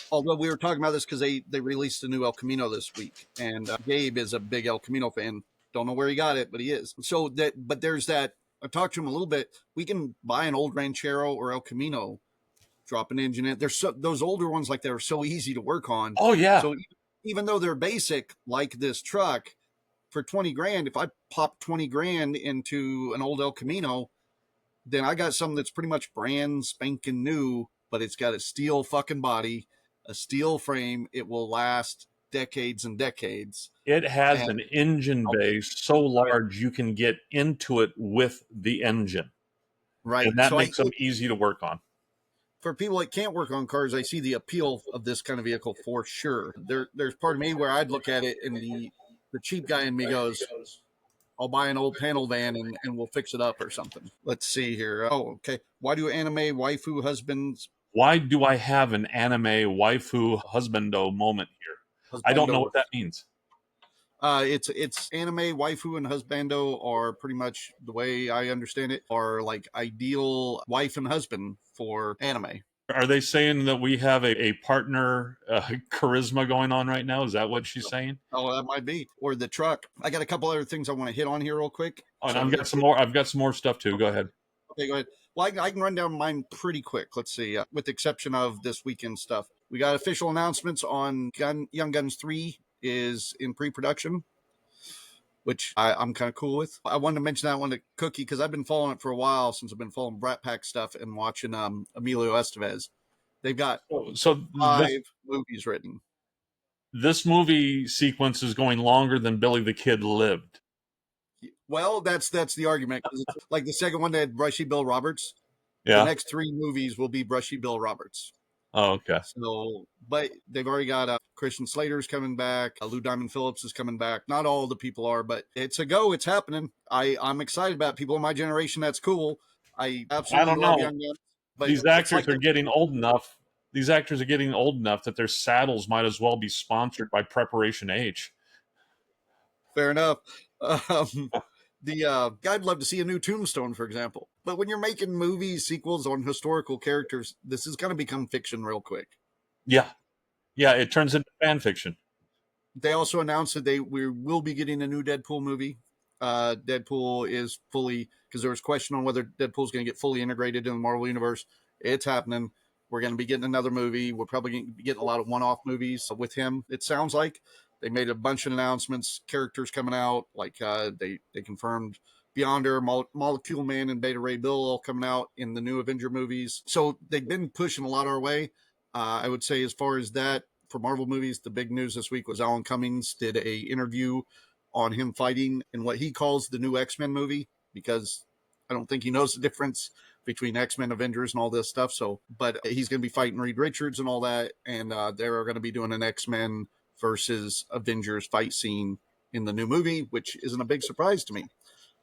Although we were talking about this because they released a new El Camino this week, and Gabe is a big El Camino fan. Don't know where he got it, but he is. So but there's that. I talked to him a little bit. We can buy an old Ranchero or El Camino, drop an engine in. There's those older ones like they're so easy to work on. Oh yeah. So even though they're basic like this truck, for 20 grand, if I pop 20 grand into an old El Camino, then I got something that's pretty much brand spanking new, but it's got a steel fucking body, a steel frame. It will last decades and decades. It has And an engine base so large you can get into it with the engine. right. And that So makes them easy to work on. for people that can't work on cars, I see the appeal of this kind of vehicle for sure. There's part of me where I'd look at it and the cheap guy in me goes, I'll buy an old panel van and we'll fix it up or something. Let's see here. Oh, okay. Why do anime waifu husbands Why do I have an anime waifu husbando moment here? I don't know husbando? what that means. It's anime waifu and husbando are pretty much the way I understand it are like ideal wife and husband for anime. Are they saying that we have a partner charisma going on right now? Is that what she's saying? Oh, that might be. Or the truck. I got a couple other things I want to hit on here real quick. Oh, and So I've got some more. I've got some more stuff too. Go ahead. okay, go ahead. Well, I can run down mine pretty quick. Let's see. With the exception of this weekend stuff, we got official announcements on Young Guns 3 is in pre-production, which I'm kind of cool with. I wanted to mention that one to Cookie because I've been following it for a while since I've been following Brat Pack stuff and watching Emilio Estevez. They've got So 5 movies written. this movie sequence is going longer than Billy the Kid lived. Well, that's the argument. Like the second one, they had Brushy Bill Roberts. Yeah. The next 3 movies will be Brushy Bill Roberts. Oh, okay. So, but they've already got Christian Slater's coming back. Lou Diamond Phillips is coming back. Not all the people are, but it's a go. It's happening. I'm excited about it. People in my generation. That's cool. I absolutely don't love know. Young Guns. But These actors like are getting old enough. These actors are getting old enough that their saddles might as well be sponsored by Preparation H. Fair enough. I'd love to see a new Tombstone, for example. But when you're making movies, sequels on historical characters, this is going to become fiction real quick. Yeah. Yeah, it turns into fan fiction. They also announced that we will be getting a new Deadpool movie. Deadpool is fully, because there was question on whether Deadpool's going to get fully integrated in the Marvel Universe. It's happening. We're going to be getting another movie. We're probably going to be getting a lot of one-off movies with him. It sounds like they made a bunch of announcements, characters coming out. Like they confirmed Beyonder, Molecule Man, and Beta Ray Bill all coming out in the new Avenger movies. So they've been pushing a lot our way. I would say as far as that, for Marvel movies, the big news this week was Alan Cummings did a interview on him fighting in what he calls the new X-Men movie, because I don't think he knows the difference between X-Men, Avengers, and all this stuff. So, but he's going to be fighting Reed Richards and all that, and they're going to be doing an X-Men versus Avengers fight scene in the new movie, which isn't a big surprise to me.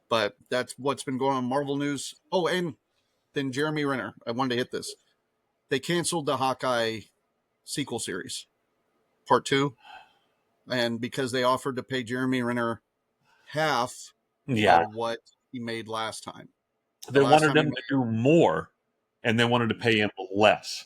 But that's what's been going on in Marvel news. Oh, and then Jeremy Renner. I wanted to hit this. They canceled the Hawkeye sequel series, part 2. And because they offered to pay Jeremy Renner half of what he made last time. They wanted him to do more, and they wanted to pay him less.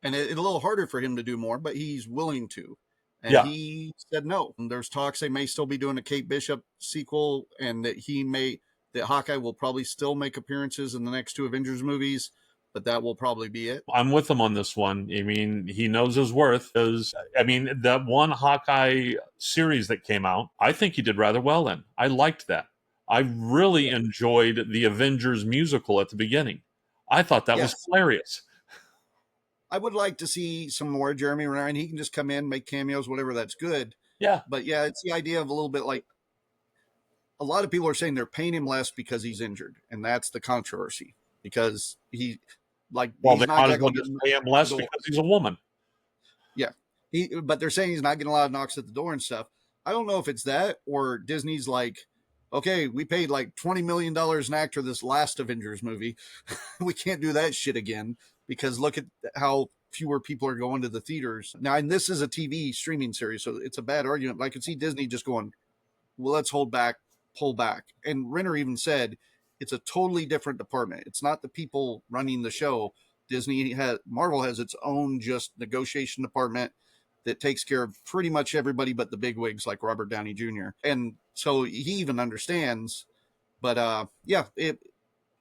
And it's a little harder for him to do more, but he's willing to. And he said no. And there's talks they may still be doing a Kate Bishop sequel, and that Hawkeye will probably still make appearances in the next 2 Avengers movies. but that will probably be it. I'm with him on this one. I mean, he knows his worth. I mean, that one Hawkeye series that came out, I think he did rather well in. I liked that. I really enjoyed the Avengers musical at the beginning. I thought that was Yes, hilarious. I would like to see some more Jeremy Renner, and he can just come in, make cameos, whatever. That's good. Yeah. But yeah, it's the idea of a little bit like a lot of people are saying they're paying him less because he's injured, and that's the controversy because Well, he's they not might as getting well to just get pay him at the less door. because he's a woman. Yeah, but they're saying he's not getting a lot of knocks at the door and stuff. I don't know if it's that or Disney's like, okay, we paid like $20 million an actor this last Avengers movie, we can't do that shit again because look at how fewer people are going to the theaters now. And this is a TV streaming series, so it's a bad argument. But I could see Disney just going, well, let's hold back, pull back. And Renner even said it's a totally different department. It's not the people running the show. Marvel has its own just negotiation department that takes care of pretty much everybody but the big wigs like Robert Downey Jr. And so he even understands. But yeah,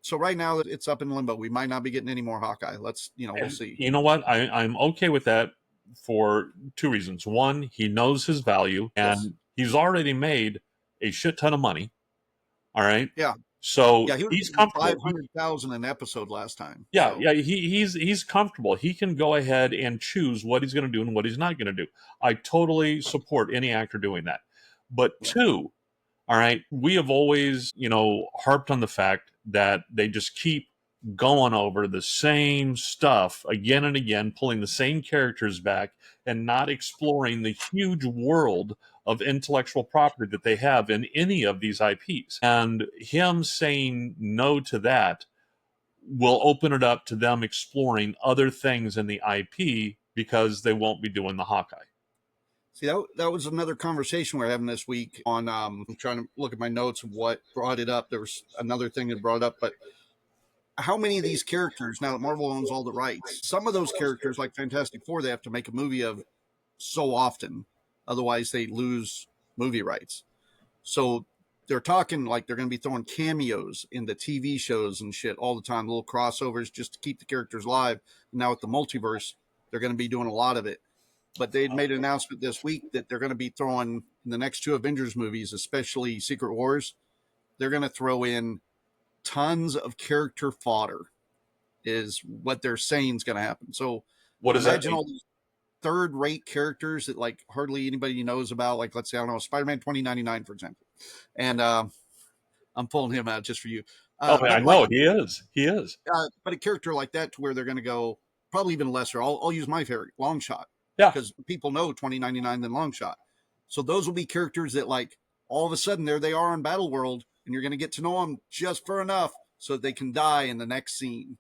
so right now it's up in limbo. We might not be getting any more Hawkeye. We'll And see. you know what? I'm okay with that for two reasons. One, he knows his value Yes. and he's already made a shit ton of money. All right. Yeah. So Yeah. He was he's getting comfortable. 500,000 an episode last time. Yeah, So yeah, he's comfortable. He can go ahead and choose what he's going to do and what he's not going to do. I totally support any actor doing that. But yeah. two, all right, we have always, harped on the fact that they just keep going over the same stuff again and again, pulling the same characters back and not exploring the huge world of intellectual property that they have in any of these IPs. And him saying no to that will open it up to them exploring other things in the IP because they won't be doing the Hawkeye. See, that was another conversation we are having this week on. I'm trying to look at my notes of what brought it up. There was another thing that brought it up, but how many of these characters, now that Marvel owns all the rights, some of those characters, like Fantastic Four, they have to make a movie of so often. Otherwise, they lose movie rights. So they're talking like they're going to be throwing cameos in the TV shows and shit all the time, little crossovers just to keep the characters alive. Now with the multiverse, they're going to be doing a lot of it. But they'd made an announcement this week that they're going to be throwing in the next two Avengers movies, especially Secret Wars, they're going to throw in tons of character fodder, is what they're saying is going to happen. So What does that imagine mean? all these third rate characters that like hardly anybody knows about. Like, let's say, I don't know, Spider-Man 2099, for example. And I'm pulling him out just for you. Oh, I But like, know he is. He is. but a character like that to where they're going to go probably even lesser. I'll use my favorite, Long Shot, Yeah, because people know 2099 than Long Shot. So those will be characters that like all of a sudden there they are in Battle World, and you're going to get to know them just for enough so that they can die in the next scene.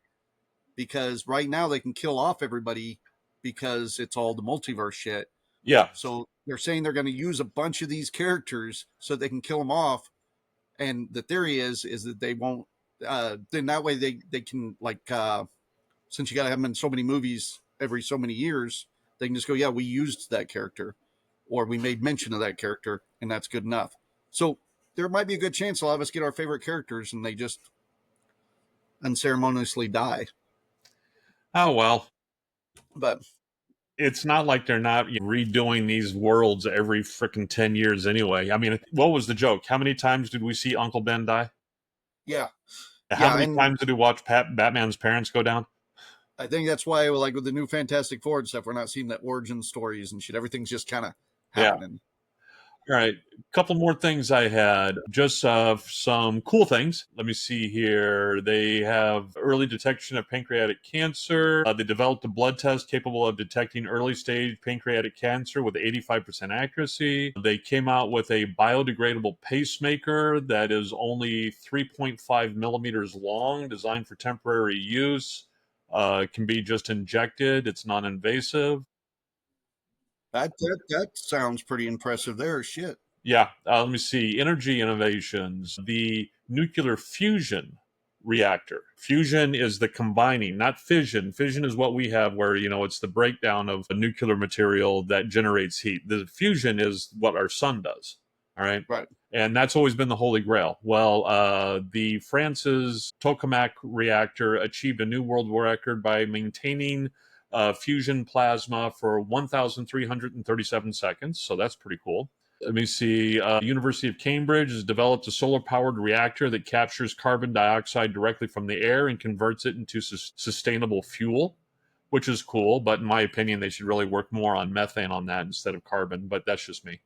Because right now they can kill off everybody because it's all the multiverse shit. yeah, So they're saying they're going to use a bunch of these characters so they can kill them off. And the theory is that they won't. Then that way they can like since you got to have them in so many movies every so many years, they can just go, yeah, we used that character, or we made mention of that character, and that's good enough. So there might be a good chance a lot of us get our favorite characters, and they just unceremoniously die. oh well. But It's not like they're not redoing these worlds every freaking 10 years anyway. I mean, what was the joke? How many times did we see Uncle Ben die? yeah, How yeah, many and times did we watch Batman's parents go down? I think that's why, like with the new Fantastic Four and stuff, we're not seeing that origin stories and shit. Everything's just kind of Yeah. happening. All right, a couple more things I had. Just some cool things. Let me see here. They have early detection of pancreatic cancer. They developed a blood test capable of detecting early stage pancreatic cancer with 85% accuracy. They came out with a biodegradable pacemaker that is only 3.5 millimeters long, designed for temporary use. It can be just injected. It's non-invasive. That sounds pretty impressive. There, shit. Yeah, let me see. Energy innovations. The nuclear fusion reactor. Fusion is the combining, not fission. Fission is what we have where, it's the breakdown of a nuclear material that generates heat. The fusion is what our sun does. All right. Right. And that's always been the holy grail. Well, the France's tokamak reactor achieved a new world record by maintaining fusion plasma for 1,337 seconds. So that's pretty cool. Let me see. University of Cambridge has developed a solar-powered reactor that captures carbon dioxide directly from the air and converts it into sustainable fuel, which is cool. But in my opinion, they should really work more on methane on that instead of carbon. But that's just me.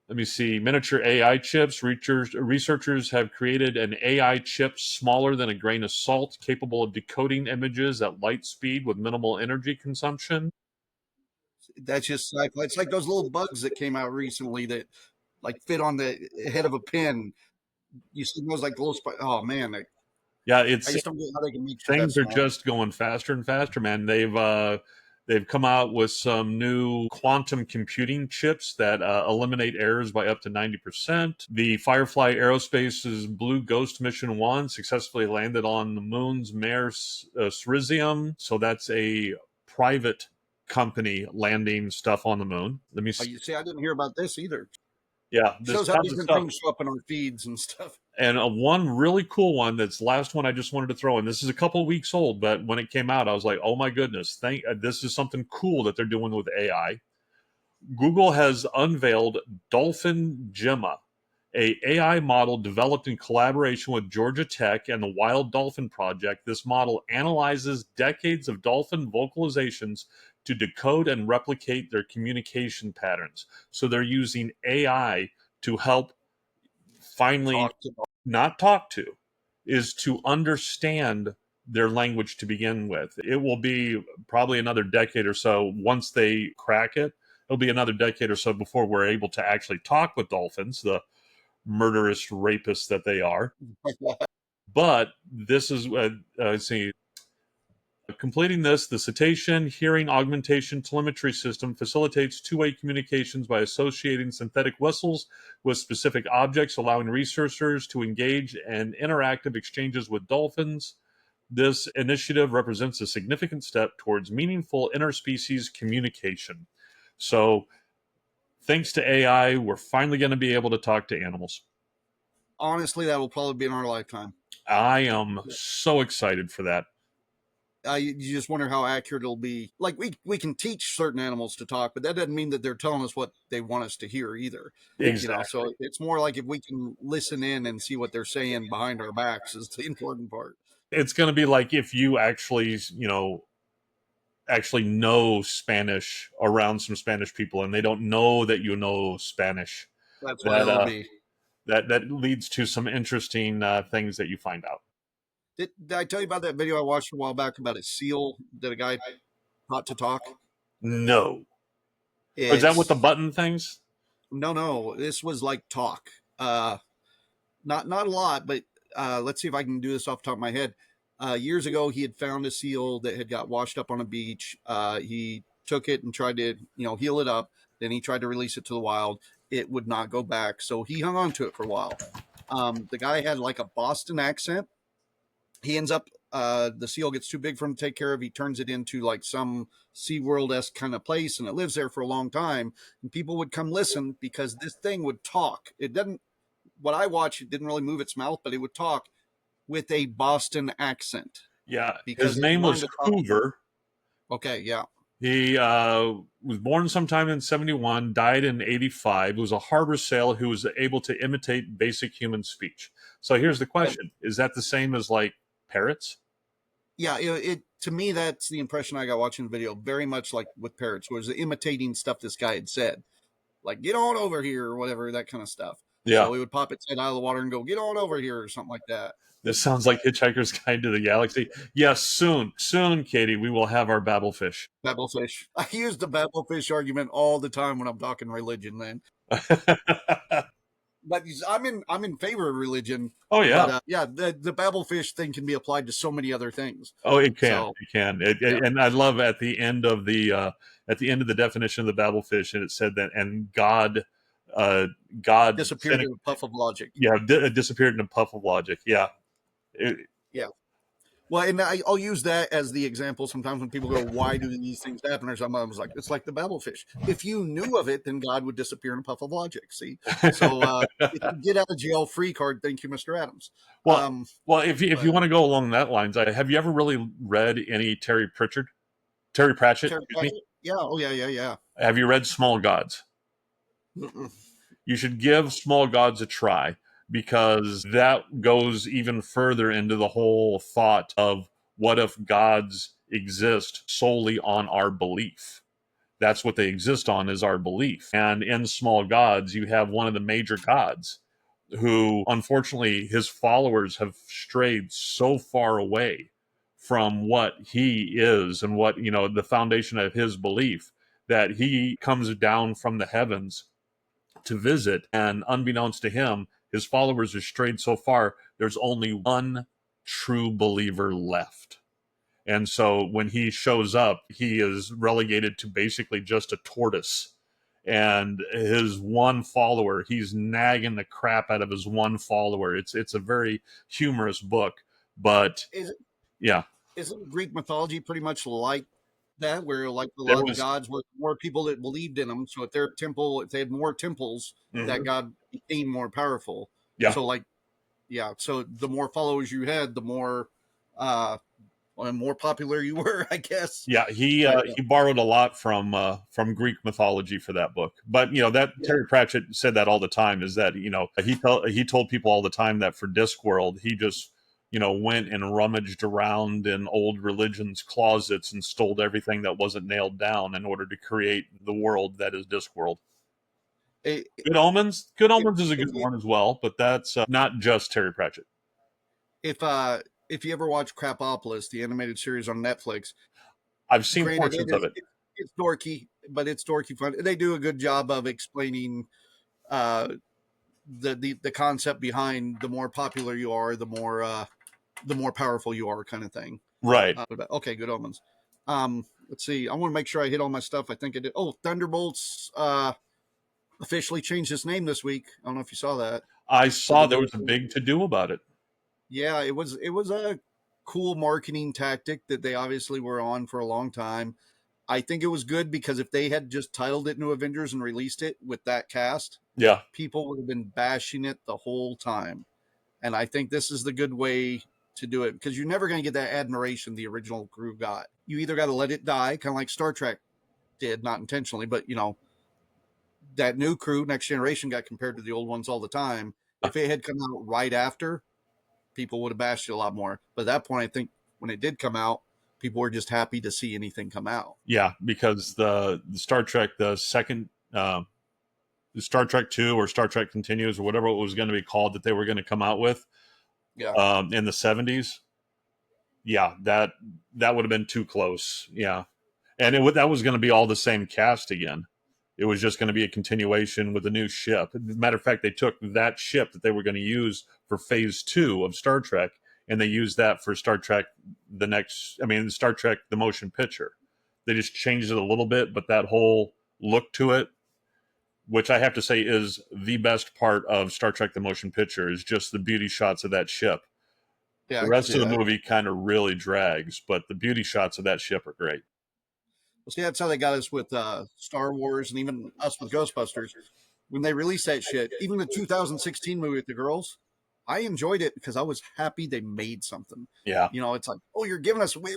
Let me see. Miniature AI chips. Researchers have created an AI chip smaller than a grain of salt, capable of decoding images at light speed with minimal energy consumption. That's just sci-fi. It's like those little bugs that came out recently that like fit on the head of a pin. You see those like little oh man, Yeah, I it's just don't get how they can make shit that things are small. just going faster and faster, man. They've come out with some new quantum computing chips that eliminate errors by up to 90%. The Firefly Aerospace's Blue Ghost Mission 1 successfully landed on the moon's Mare Cerizium. So that's a private company landing stuff on the moon. Let me Oh, see. you see, I didn't hear about this either. Yeah, there's Shows how tons of different stuff. things show up in our feeds and stuff. And one really cool one that's the last one I just wanted to throw in. This is a couple of weeks old, but when it came out, I was like, oh my goodness, this is something cool that they're doing with AI. Google has unveiled Dolphin Gemma, a AI model developed in collaboration with Georgia Tech and the Wild Dolphin Project. This model analyzes decades of dolphin vocalizations to decode and replicate their communication patterns. So they're using AI to help finally Talk to not talk to, is to understand their language to begin with. It will be probably another decade or so once they crack it. It'll be another decade or so before we're able to actually talk with dolphins, the murderous rapists that they are. But this is, let's see, completing this, the Cetacean hearing augmentation telemetry system facilitates two-way communications by associating synthetic whistles with specific objects, allowing researchers to engage in interactive exchanges with dolphins. This initiative represents a significant step towards meaningful interspecies communication. So, thanks to AI, we're finally going to be able to talk to animals. honestly, that will probably be in our lifetime. I am so excited for that. You just wonder how accurate it'll be. Like we can teach certain animals to talk, but that doesn't mean that they're telling us what they want us to hear either. You know, Exactly. so it's more like if we can listen in and see what they're saying behind our backs is the important part. It's going to be like if you actually, actually know Spanish around some Spanish people and they don't know that you know Spanish. That's what That it'll be. that leads to some interesting things that you find out. Did I tell you about that video I watched a while back about a seal that a guy taught to talk? No. Is that with the It's button things? no. This was like talk. Not a lot, but let's see if I can do this off the top of my head. Years ago, he had found a seal that had got washed up on a beach. He took it and tried to heal it up. Then he tried to release it to the wild. It would not go back, so he hung on to it for a while. The guy had like a Boston accent. He ends up the seal gets too big for him to take care of. He turns it into like some SeaWorld-esque kind of place, and it lives there for a long time. And people would come listen because this thing would talk. It doesn't. What I watched, it didn't really move its mouth, but it would talk with a Boston accent Yeah. His because it name learned was to talk. Hoover. Okay, yeah, He was born sometime in 71, died in 85. He was a harbor sailor who was able to imitate basic human speech. So here's the question. Is that the same as like parrots? yeah. It to me, that's the impression I got watching the video. Very much like with parrots, was imitating stuff this guy had said, like "get on over here" or whatever, that kind of stuff. Yeah. So he would pop its head out of the water and go "get on over here" or something like that. This sounds like Hitchhiker's Guide to the Galaxy. Yes, soon, Katie, we will have our Babelfish. Babblefish. I use the babblefish argument all the time when I'm talking religion, man. But I'm in favor of religion. Oh But yeah. yeah, the babblefish thing can be applied to so many other things. Oh, it can. So It can. yeah, And I love at the end of the definition of the Babelfish, and it said that and uh, God disappeared sent a, in a puff of logic. yeah disappeared in a puff of logic. Yeah. It, Yeah. Well, and I'll use that as the example sometimes when people go, "Why do these things happen?" Or something. I was like, "It's like the Babelfish. If you knew of it, then God would disappear in a puff of logic." See, so it's a get out of jail free card. Thank you, Mr. Adams. Well, well, if you But want to go along that lines, have you ever really read any Terry Pratchett? Terry Excuse me. Pratchett, yeah, oh yeah, yeah, yeah. Have you read Small Gods? Mm-mm. You should give Small Gods a try because that goes even further into the whole thought of what if gods exist solely on our belief. That's what they exist on, is our belief. And in Small Gods, you have one of the major gods who, unfortunately, his followers have strayed so far away from what he is and what, the foundation of his belief, that he comes down from the heavens to visit. And unbeknownst to him, his followers are strayed so far, there's only one true believer left. And so when he shows up, he is relegated to basically just a tortoise. And his one follower, he's nagging the crap out of his one follower. It's a very humorous book, but Is yeah, isn't Greek mythology pretty much like that, where like a there lot of the was gods were more people that believed in them? So if they had more temples, that mhm, god became more powerful. yeah. So like, yeah, so the more followers you had, the more uh more popular you were, I guess. Yeah, he But uh, he borrowed a lot from Greek mythology for that book. But that yeah, Terry Pratchett said that all the time, is that he told people all the time that for Discworld he just went and rummaged around in old religions closets and stole everything that wasn't nailed down in order to create the world that is Discworld. it, Good if Omens is a if good you one as well, but that's not just Terry Pratchett. if you ever watch Crapopolis, the animated series on Netflix, I've seen granted portions of it. it's dorky, but it's dorky fun. They do a good job of explaining uh the concept behind the more popular you are, the more powerful you are, kind of thing. Right. Okay, Good Omens. Let's see. I want to make sure I hit all my stuff. I think I did. Oh, Thunderbolts officially changed its name this week. I don't know if you saw that. I So saw the there new, was a big to do about it. yeah, it was a cool marketing tactic that they obviously were on for a long time. I think it was good because if they had just titled it New Avengers and released it with that cast, Yeah. people would have been bashing it the whole time. And I think this is the good way to do it because you're never going to get that admiration the original crew got. You either got to let it die, kind of like Star Trek did, not intentionally, but that new crew, Next Generation, got compared to the old ones all the time. If it had come out right after, people would have bashed it a lot more. But at that point, I think when it did come out, people were just happy to see anything come out. Yeah, because the Star Trek, the second Star Trek Two or Star Trek Continues or whatever it was going to be called that they were going to come out with Yeah. in the '70s. Yeah, that would have been too close. Yeah, and that was going to be all the same cast again. It was just going to be a continuation with a new ship. As a matter of fact, they took that ship that they were going to use for Phase Two of Star Trek, and they used that for Star Trek Star Trek the motion picture. They just changed it a little bit, but that whole look to it, which I have to say is the best part of Star Trek the motion picture, is just the beauty shots of that ship. Yeah, The I can rest see of the that. movie kind of really drags, but the beauty shots of that ship are great. Well, see, that's how they got us with Star Wars and even us with Ghostbusters. When they released that shit, even the 2016 movie with the girls, I enjoyed it because I was happy they made something. Yeah. It's like, oh, you're giving us, we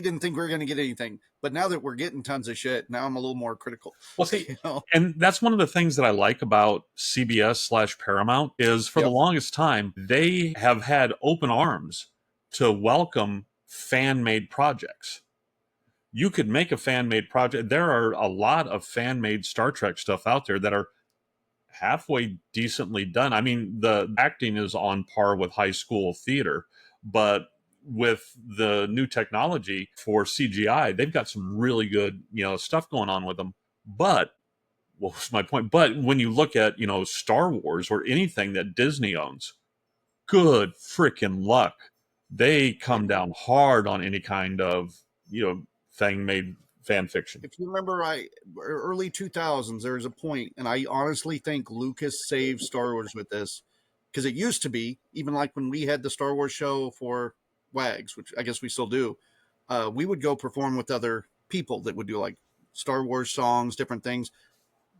didn't think we were going to get anything. But now that we're getting tons of shit, now I'm a little more critical. Well, see, you know? and that's one of the things that I like about CBS/Paramount is for the Yep. longest time they have had open arms to welcome fan made projects. You could make a fan made project. There are a lot of fan made Star Trek stuff out there that are halfway decently done. I mean, the acting is on par with high school theater, but with the new technology for CGI, they've got some really good, stuff going on with them. But what was my point? But when you look at, Star Wars or anything that Disney owns, good freaking luck. They come down hard on any kind of, thing made fan fiction. If you remember, early 2000s, there was a point, and I honestly think Lucas saved Star Wars with this because it used to be, even like when we had the Star Wars show for WAGs, which I guess we still do, we would go perform with other people that would do like Star Wars songs, different things.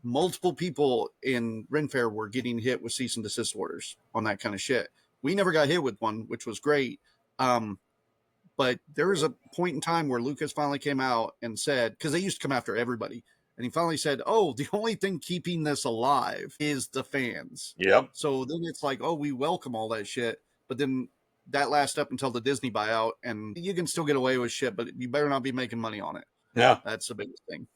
Multiple people in Ren Fair were getting hit with cease and desist orders on that kind of shit. We never got hit with one, which was great. But there was a point in time where Lucas finally came out and said, because they used to come after everybody, and he finally said, "Oh, the only thing keeping this alive is the fans." Yep. So then it's like, "Oh, we welcome all that shit," but then that lasts up until the Disney buyout, and you can still get away with shit, but you better not be making money on it. Yeah. That's the biggest thing.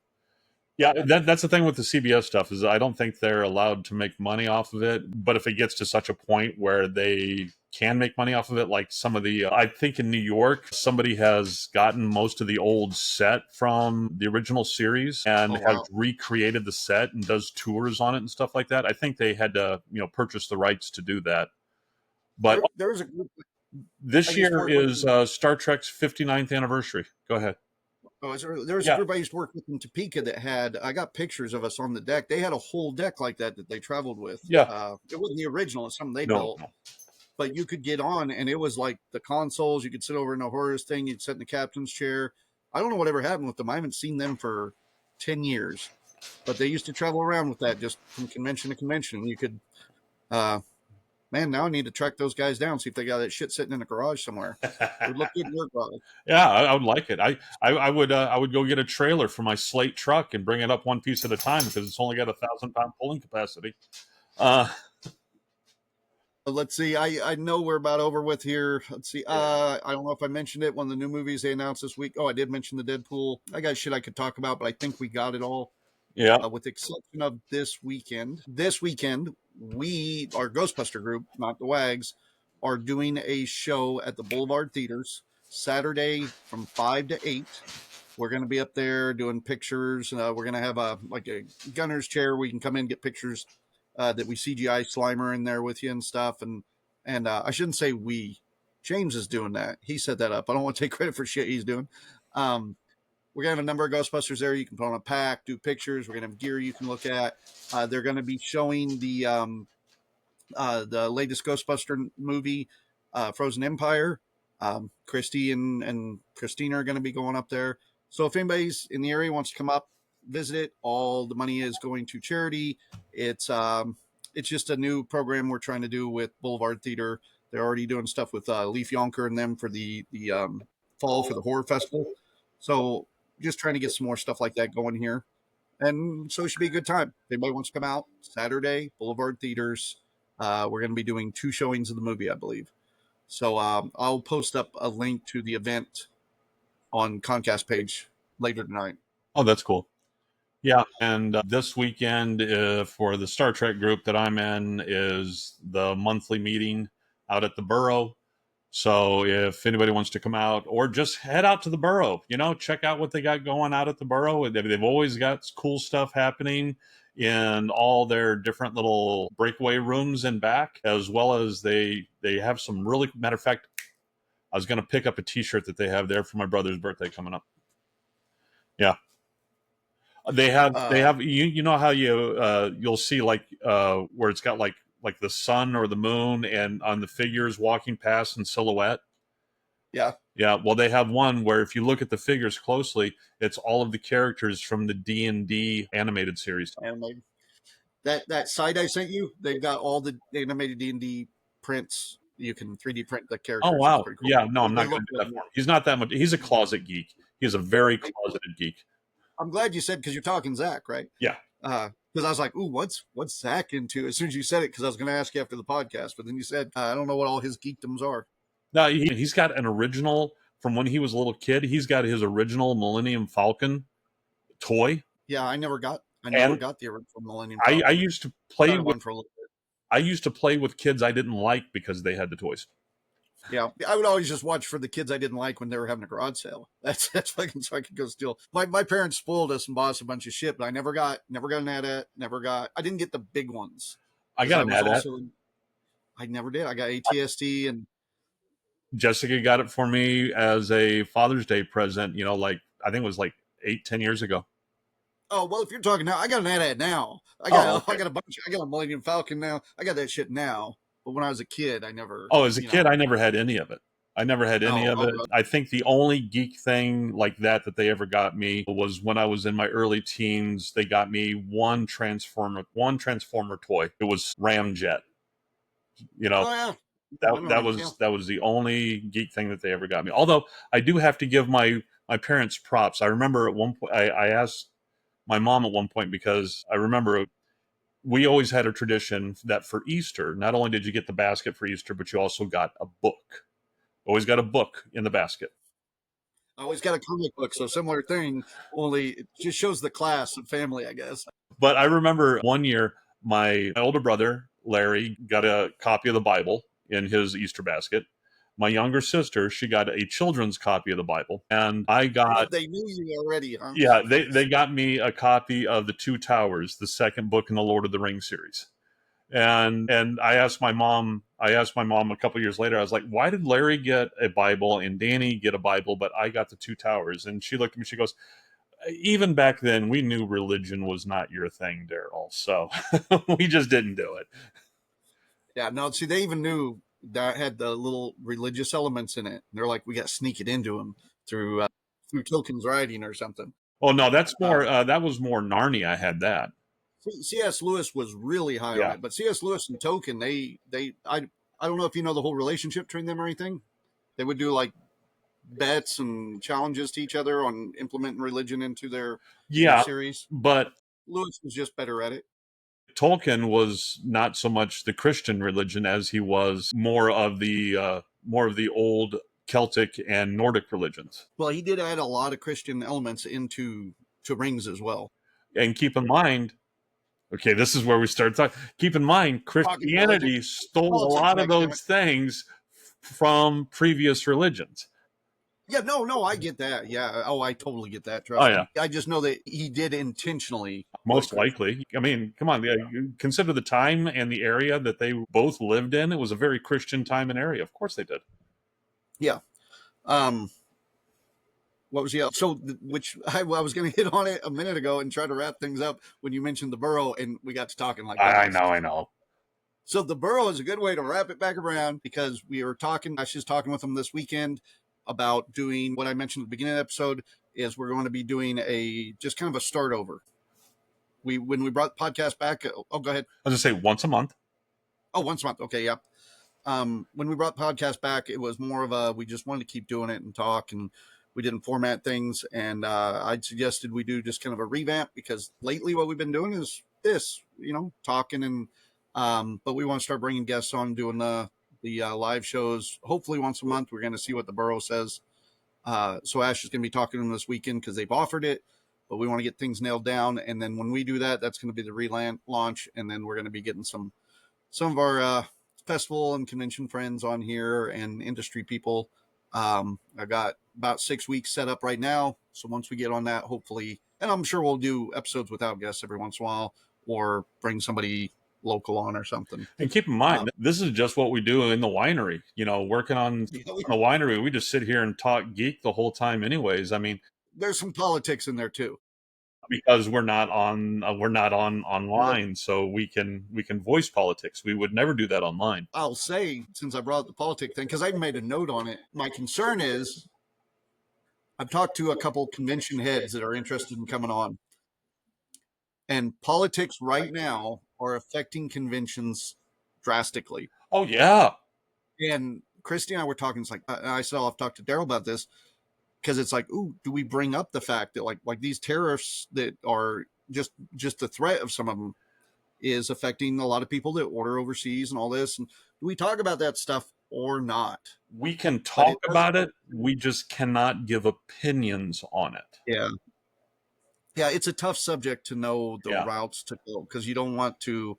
Yeah, that's the thing with the CBS stuff is I don't think they're allowed to make money off of it. But if it gets to such a point where they can make money off of it, like some of the, I think in New York, somebody has gotten most of the old set from the original series and Oh has wow, recreated the set and does tours on it and stuff like that. I think they had to, purchase the rights to do that. But there was a group I this used to year work with. is Star Trek's 59th anniversary. Go ahead. Oh, there was a Yeah, group I used to work with in Topeka that had. I got pictures of us on the deck. They had a whole deck like that they traveled with. yeah. It wasn't the original; it's something they No, built. no. But you could get on, and it was like the consoles. You could sit over in a horrors thing. You'd sit in the captain's chair. I don't know whatever happened with them. I haven't seen them for 10 years. But they used to travel around with that just from convention to convention. You could, uh, man, now I need to track those guys down, see if they got that shit sitting in a garage somewhere. It would look good in your garage. Yeah, I would like it. I would go get a trailer for my slate truck and bring it up one piece at a time because it's only got 1,000 pound pulling capacity. Uh, Let's see. I know we're about over with here. Let's see. yeah, I don't know if I mentioned it. One of the new movies they announced this week. Oh, I did mention the Deadpool. I got shit I could talk about, but I think we got it all. yeah. With the exception of this weekend. This weekend, our Ghostbuster group, not the Wags, are doing a show at the Boulevard Theaters Saturday from 5 to 8. We're going to be up there doing pictures. We're going to have a gunner's chair where you can come in and get pictures that we CGI Slimer in there with you and stuff. And I shouldn't say we. James is doing that. He set that up. I don't want to take credit for shit he's doing. We're going to have a number of Ghostbusters there. You can put on a pack, do pictures. We're going to have gear you can look at. They're going to be showing the latest Ghostbuster movie, Frozen Empire. Christy and Christina are going to be going up there. So if anybody's in the area wants to come up, visit it. All the money is going to charity. It's just a new program we're trying to do with Boulevard Theater. They're already doing stuff with Leaf Yonker and them for the fall for the horror festival. So just trying to get some more stuff like that going here. And so it should be a good time. If anybody wants to come out, Saturday, Boulevard Theaters. We're going to be doing 2 showings of the movie, I believe. So I'll post up a link to the event on ConCast page later tonight. Oh, that's cool. Yeah, and this weekend for the Star Trek group that I'm in is the monthly meeting out at the Burrow. So if anybody wants to come out or just head out to the Burrow, check out what they got going out at the Burrow. They've always got cool stuff happening in all their different little breakaway rooms and back, as well as they have some really, matter of fact, I was going to pick up a T-shirt that they have there for my brother's birthday coming up. Yeah, they have you know how you'll see like where it's got like the sun or the moon and on the figures walking past in silhouette. Yeah. Yeah, well, they have one where if you look at the figures closely, it's all of the characters from the D&D animated series. Animated. That site I sent you, they've got all the animated D&D prints. You can 3D print the Oh characters. It's wow, pretty cool. yeah, no, I'm They not going look to do good. that for him. He's not that much. He's a closet geek. He's a very closeted geek. I'm glad you said because you're talking Zach, right? Yeah. Because I was like, ooh, what's Zach into? As soon as you said it, because I was going to ask you after the podcast, but then you said, I don't know what all his geekdoms are. No, he's got an original from when he was a little kid. He's got his original Millennium Falcon toy. Yeah, I never got And the original Millennium I Falcon. used to play Got with one for a little bit. I used to play with kids I didn't like because they had the toys. Yeah, I would always just watch for the kids I didn't like when they were having a garage sale. That's fucking so I could go steal. My parents spoiled us and bought us a bunch of shit, but I never got an AT-AT, I didn't get the big ones. I got an AT-AT. I never did. I got ATST and Jessica got it for me as a Father's Day present. Like I think it was like 8-10 years ago. oh well, if you're talking now, I got an AT-AT now. Okay. I got a bunch. I got a Millennium Falcon now. I got that shit now. But when I was a kid, I never. Oh, as a kid, I never had any of it. I never had any Oh, of it. I think the only geek thing like that they ever got me was when I was in my early teens. They got me one Transformer toy. It was Ramjet. You know, oh yeah, that I know that him. Yeah. was that was the only geek thing that they ever got me. Although I do have to give my parents props. I remember at one point I asked my mom at one point, because I remember we always had a tradition that for Easter, not only did you get the basket for Easter, but you also got a book. Always got a book in the basket. I always got a comic book, so similar thing. Only it just shows the class of family, I guess. But I remember one year my older brother, Larry, got a copy of the Bible in his Easter basket. My younger sister, she got a children's copy of the Bible. And I got, They knew you already, huh? yeah, they got me a copy of The Two Towers, the second book in the Lord of the Rings series. And I asked my mom a couple years later, I was like, why did Larry get a Bible and Danny get a Bible, but I got The Two Towers? And she looked at me, she goes, even back then we knew religion was not your thing, Daryl, so we just didn't do it. Yeah, no, see, they even knew that had the little religious elements in it. They're like, we got to sneak it into them through Tolkien's writing or something. Oh no, that's Uh, more that was more Narnia had that. C.S. Lewis was really high on Yeah. it, but C.S. Lewis and Tolkien, I don't know if you know the whole relationship between them or anything. They would do like bets and challenges to each other on implementing religion into their Yeah, series. but Lewis was just better at it. Tolkien was not so much the Christian religion as he was more of the old Celtic and Nordic religions. Well, he did add a lot of Christian elements into to Rings as well. And keep in mind, okay, this is where we start talking. Keep in mind, Talking politics, Christianity stole a politics, lot of Mike. Damn it. those things from previous religions. Yeah, no, I get that. Yeah, oh, I totally get that. Oh Trust yeah, me. I just know that he did intentionally go most Christian. likely. I mean, come on, you consider the time and the area that they both lived in. It was a very Christian time and area. Of course they did. Yeah. Um, what was the other? So, which I was going to hit on it a minute ago and try to wrap things up when you mentioned the borough, and we got to talking like I guys. know, I know. So the borough is a good way to wrap it back around because we were talking. I was just talking with them this weekend about doing what I mentioned at the beginning of the episode. Is we're going to be doing a just kind of a start over. When we brought the podcast back. Oh, go ahead. I was gonna say once a month. Oh, once a month. Okay, yeah. When we brought the podcast back, it was more of we just wanted to keep doing it and talk, and we didn't format things. And I'd suggested we do just kind of a revamp because lately what we've been doing is this, talking and, but we want to start bringing guests on, doing the live shows. Hopefully once a month. We're going to see what the borough says. So Ash is going to be talking to them this weekend because they've offered it, but we want to get things nailed down. And then when we do that, that's going to be the relaunch, and then we're going to be getting some of our festival and convention friends on here and industry people. I've got about 6 weeks set up right now. So once we get on that, hopefully, and I'm sure we'll do episodes without guests every once in a while or bring somebody local on or something. And keep in mind, this is just what we do in the winery. Working on the winery, we just sit here and talk geek the whole time. Anyways, I mean, there's some politics in there too. because we're not on online, so we can voice politics. We would never do that online. I'll say, since I brought up the politic thing, because I made a note on it, my concern is I've talked to a couple convention heads that are interested in coming on, and politics right now are affecting conventions drastically. Oh yeah, And Christy and I were talking. It's like I said, I've talked to Daryl about this because it's like, ooh, do we bring up the fact that like these tariffs that are just the threat of some of them is affecting a lot of people that order overseas and all this, and do we talk about that stuff or not? we can But talk it does, about it. We just cannot give opinions on it. yeah, yeah. It's a tough subject to know the Yeah. routes to go because you don't want to.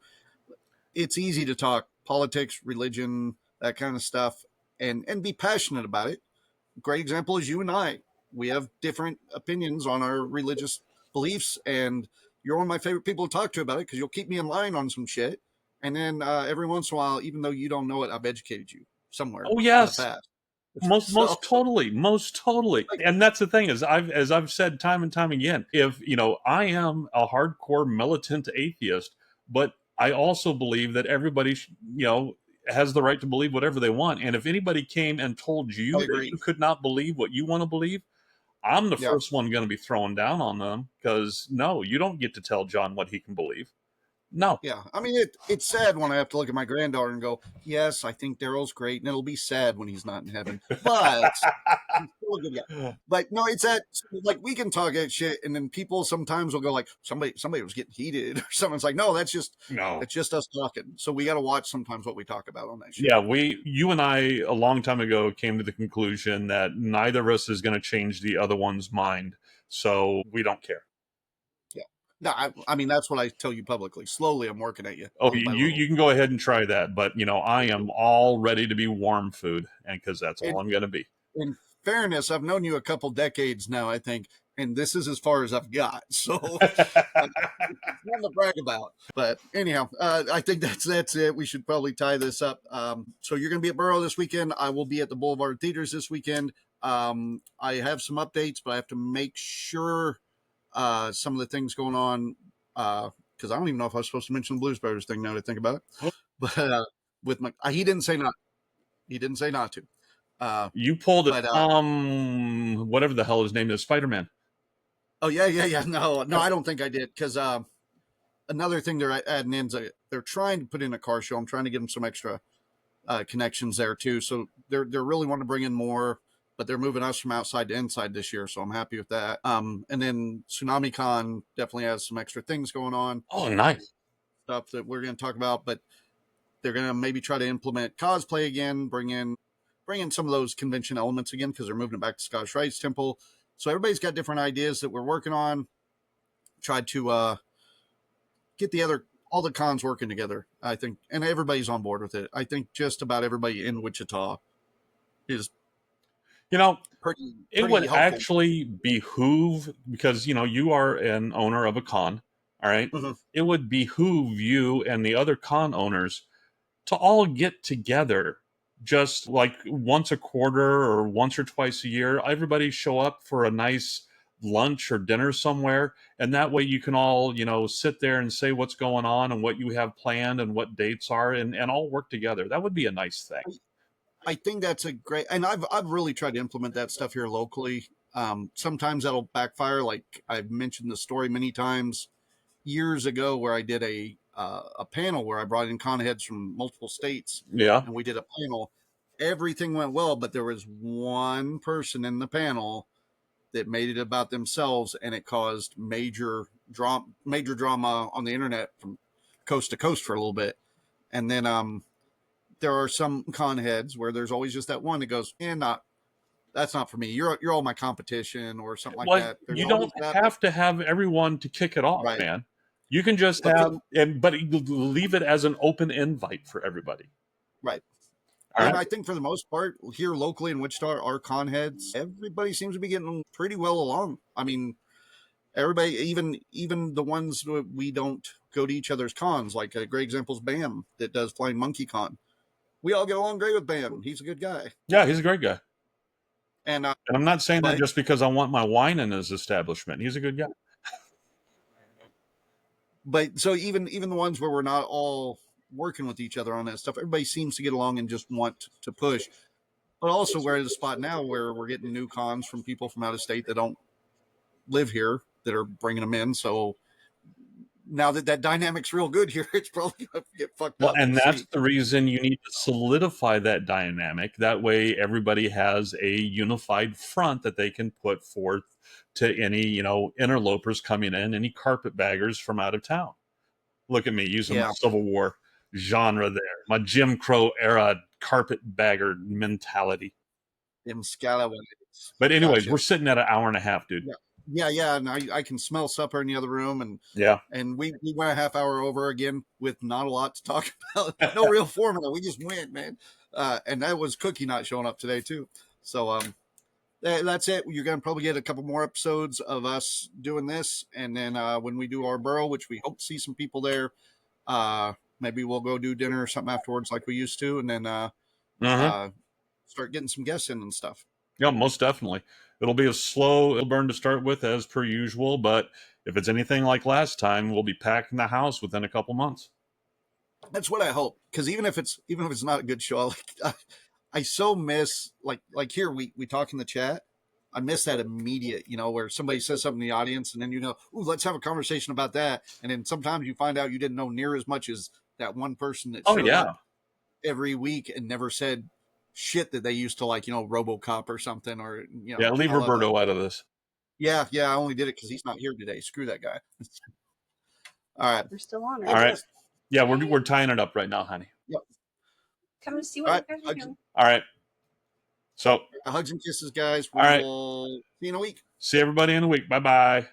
It's easy to talk politics, religion, that kind of stuff, and be passionate about it. Great example is you and I. We have different opinions on our religious beliefs, and you're one of my favorite people to talk to about it because you'll keep me in line on some shit. And then every once in a while, even though you don't know it, I've educated you somewhere Oh in the yes, past. most So, most totally, most totally. like, And that's the thing is, as I've said time and time again, if I am a hardcore militant atheist, but I also believe that everybody, has the right to believe whatever they want. And if anybody came and told I you that agree. you could not believe what you want to believe, I'm the Yeah. first one going to be throwing down on them, because no, you don't get to tell John what he can believe. No. Yeah, I mean it's sad when I have to look at my granddaughter and go, "Yes, I think Daryl's great," and it'll be sad when he's not in heaven. But he's still a good guy. But no, it's that like we can talk that shit, and then people sometimes will go like, "Somebody was getting heated," or someone's like, "No, No. that's just us talking." So we got to watch sometimes what we talk about on that shit. Yeah, you and I, a long time ago, came to the conclusion that neither of us is going to change the other one's mind. So we don't care. Yeah, no, I mean that's what I tell you publicly. Slowly, I'm working at you, Oh, little by you little. can go ahead and try that, but I am all ready to be warm food, and because that's all And I'm going to be. in fairness, I've known you a couple decades now, I think, and this is as far as I've got. So it's nothing to brag about. But anyhow, I think that's it. We should probably tie this up. So you're going to be at Burrow this weekend. I will be at the Boulevard Theaters this weekend. I have some updates, but I have to make sure some of the things going on because I don't even know if I was supposed to mention the Blues Brothers thing now that I think about it. But with my, he didn't say not. He didn't say not to. You pulled a But whatever the hell his name is, Spider-Man. oh yeah. No, I don't think I did because another thing they're adding in is they're trying to put in a car show. I'm trying to give them some extra connections there too. So they're really wanting to bring in more, but they're moving us from outside to inside this year. So I'm happy with that. And then Tsunami Con definitely has some extra things going on, Oh, nice. stuff that we're going to talk about. But they're going to maybe try to implement cosplay again, bring in some of those convention elements again because they're moving it back to Scottish Rites Temple. So everybody's got different ideas that we're working on. Tried to get all the cons working together. I think, and everybody's on board with it. I think just about everybody in Wichita is You know, pretty it pretty would helpful. actually behoove, because you are an owner of a con, all right? Mhm. It would behoove you and the other con owners to all get together just like once a quarter or once or twice a year. Everybody show up for a nice lunch or dinner somewhere, and that way you can all sit there and say what's going on and what you have planned and what dates are, and all work together. That would be a nice thing. I think that's a great, and I've really tried to implement that stuff here locally. Sometimes that'll backfire. Like I've mentioned the story many times years ago where I did a panel where I brought in con heads from multiple states, Yeah. and we did a panel. Everything went well, but there was one person in the panel that made it about themselves, and it caused major drama on the internet from coast to coast for a little bit. And then there are some con heads where there's always just that one that goes, not that's not for me. You're all my competition or something like Well, that. There's you don't always that, but have to have everyone to kick it off, right. man. You can just But for have, the but leave it as an open invite for everybody. right. All And right. I think for the most part, here locally in Wichita, our con heads, everybody seems to be getting pretty well along. I mean, everybody, even the ones that we don't go to each other's cons, like a great example is Bam that does Flying Monkey Con. We all get along great with Bam. He's a good guy. Yeah, he's a great guy. And And I'm not saying that but just because I want my wine in his establishment. He's a good guy. so even the ones where we're not all working with each other on that stuff, everybody seems to get along and just want to push. But also we're at a spot now where we're getting new cons from people from out of state that don't live here that are bringing them in. So now that dynamic's real good here, it's probably going to get fucked Well, up. We'll and that's see. the reason you need to solidify that dynamic. That way, everybody has a unified front that they can put forth to any, interlopers coming in, any carpetbaggers from out of town. Look at me using my Yeah, Civil War genre there, my Jim Crow era carpetbagger mentality. them scalawags. But anyways, we're Gotcha. sitting at an hour and a half, dude. Yeah. And I can smell supper in the other room, Yeah. and we went a half hour over again with not a lot to talk about. No real formula. We just went, man. And that was Cookie not showing up today too. So that's it. You're gonna probably get a couple more episodes of us doing this, and then when we do our burrow, which we hope to see some people there, maybe we'll go do dinner or something afterwards like we used to, and then Hmm. uh, start getting some guests in and stuff. Yeah, most definitely. It'll be a slow burn to start with, as per usual. But if it's anything like last time, we'll be packing the house within a couple months. That's what I hope. Because even if it's not a good show, I so miss like here we talk in the chat. I miss that immediate, where somebody says something in the audience, and then ooh, let's have a conversation about that. And then sometimes you find out you didn't know near as much as that one person that Oh showed yeah, up every week and never said shit that they used to like, RoboCop or something, or yeah. Leave all that. Roberto out of this. Yeah, I only did it because he's not here today. Screw that guy. All right, We're still on it. All right. Yeah, we're tying it up right now, honey. Yep. Come and see what you guys are doing. All right. So hugs and kisses, guys. We All right. will see you in a week. See everybody in a week. Bye bye.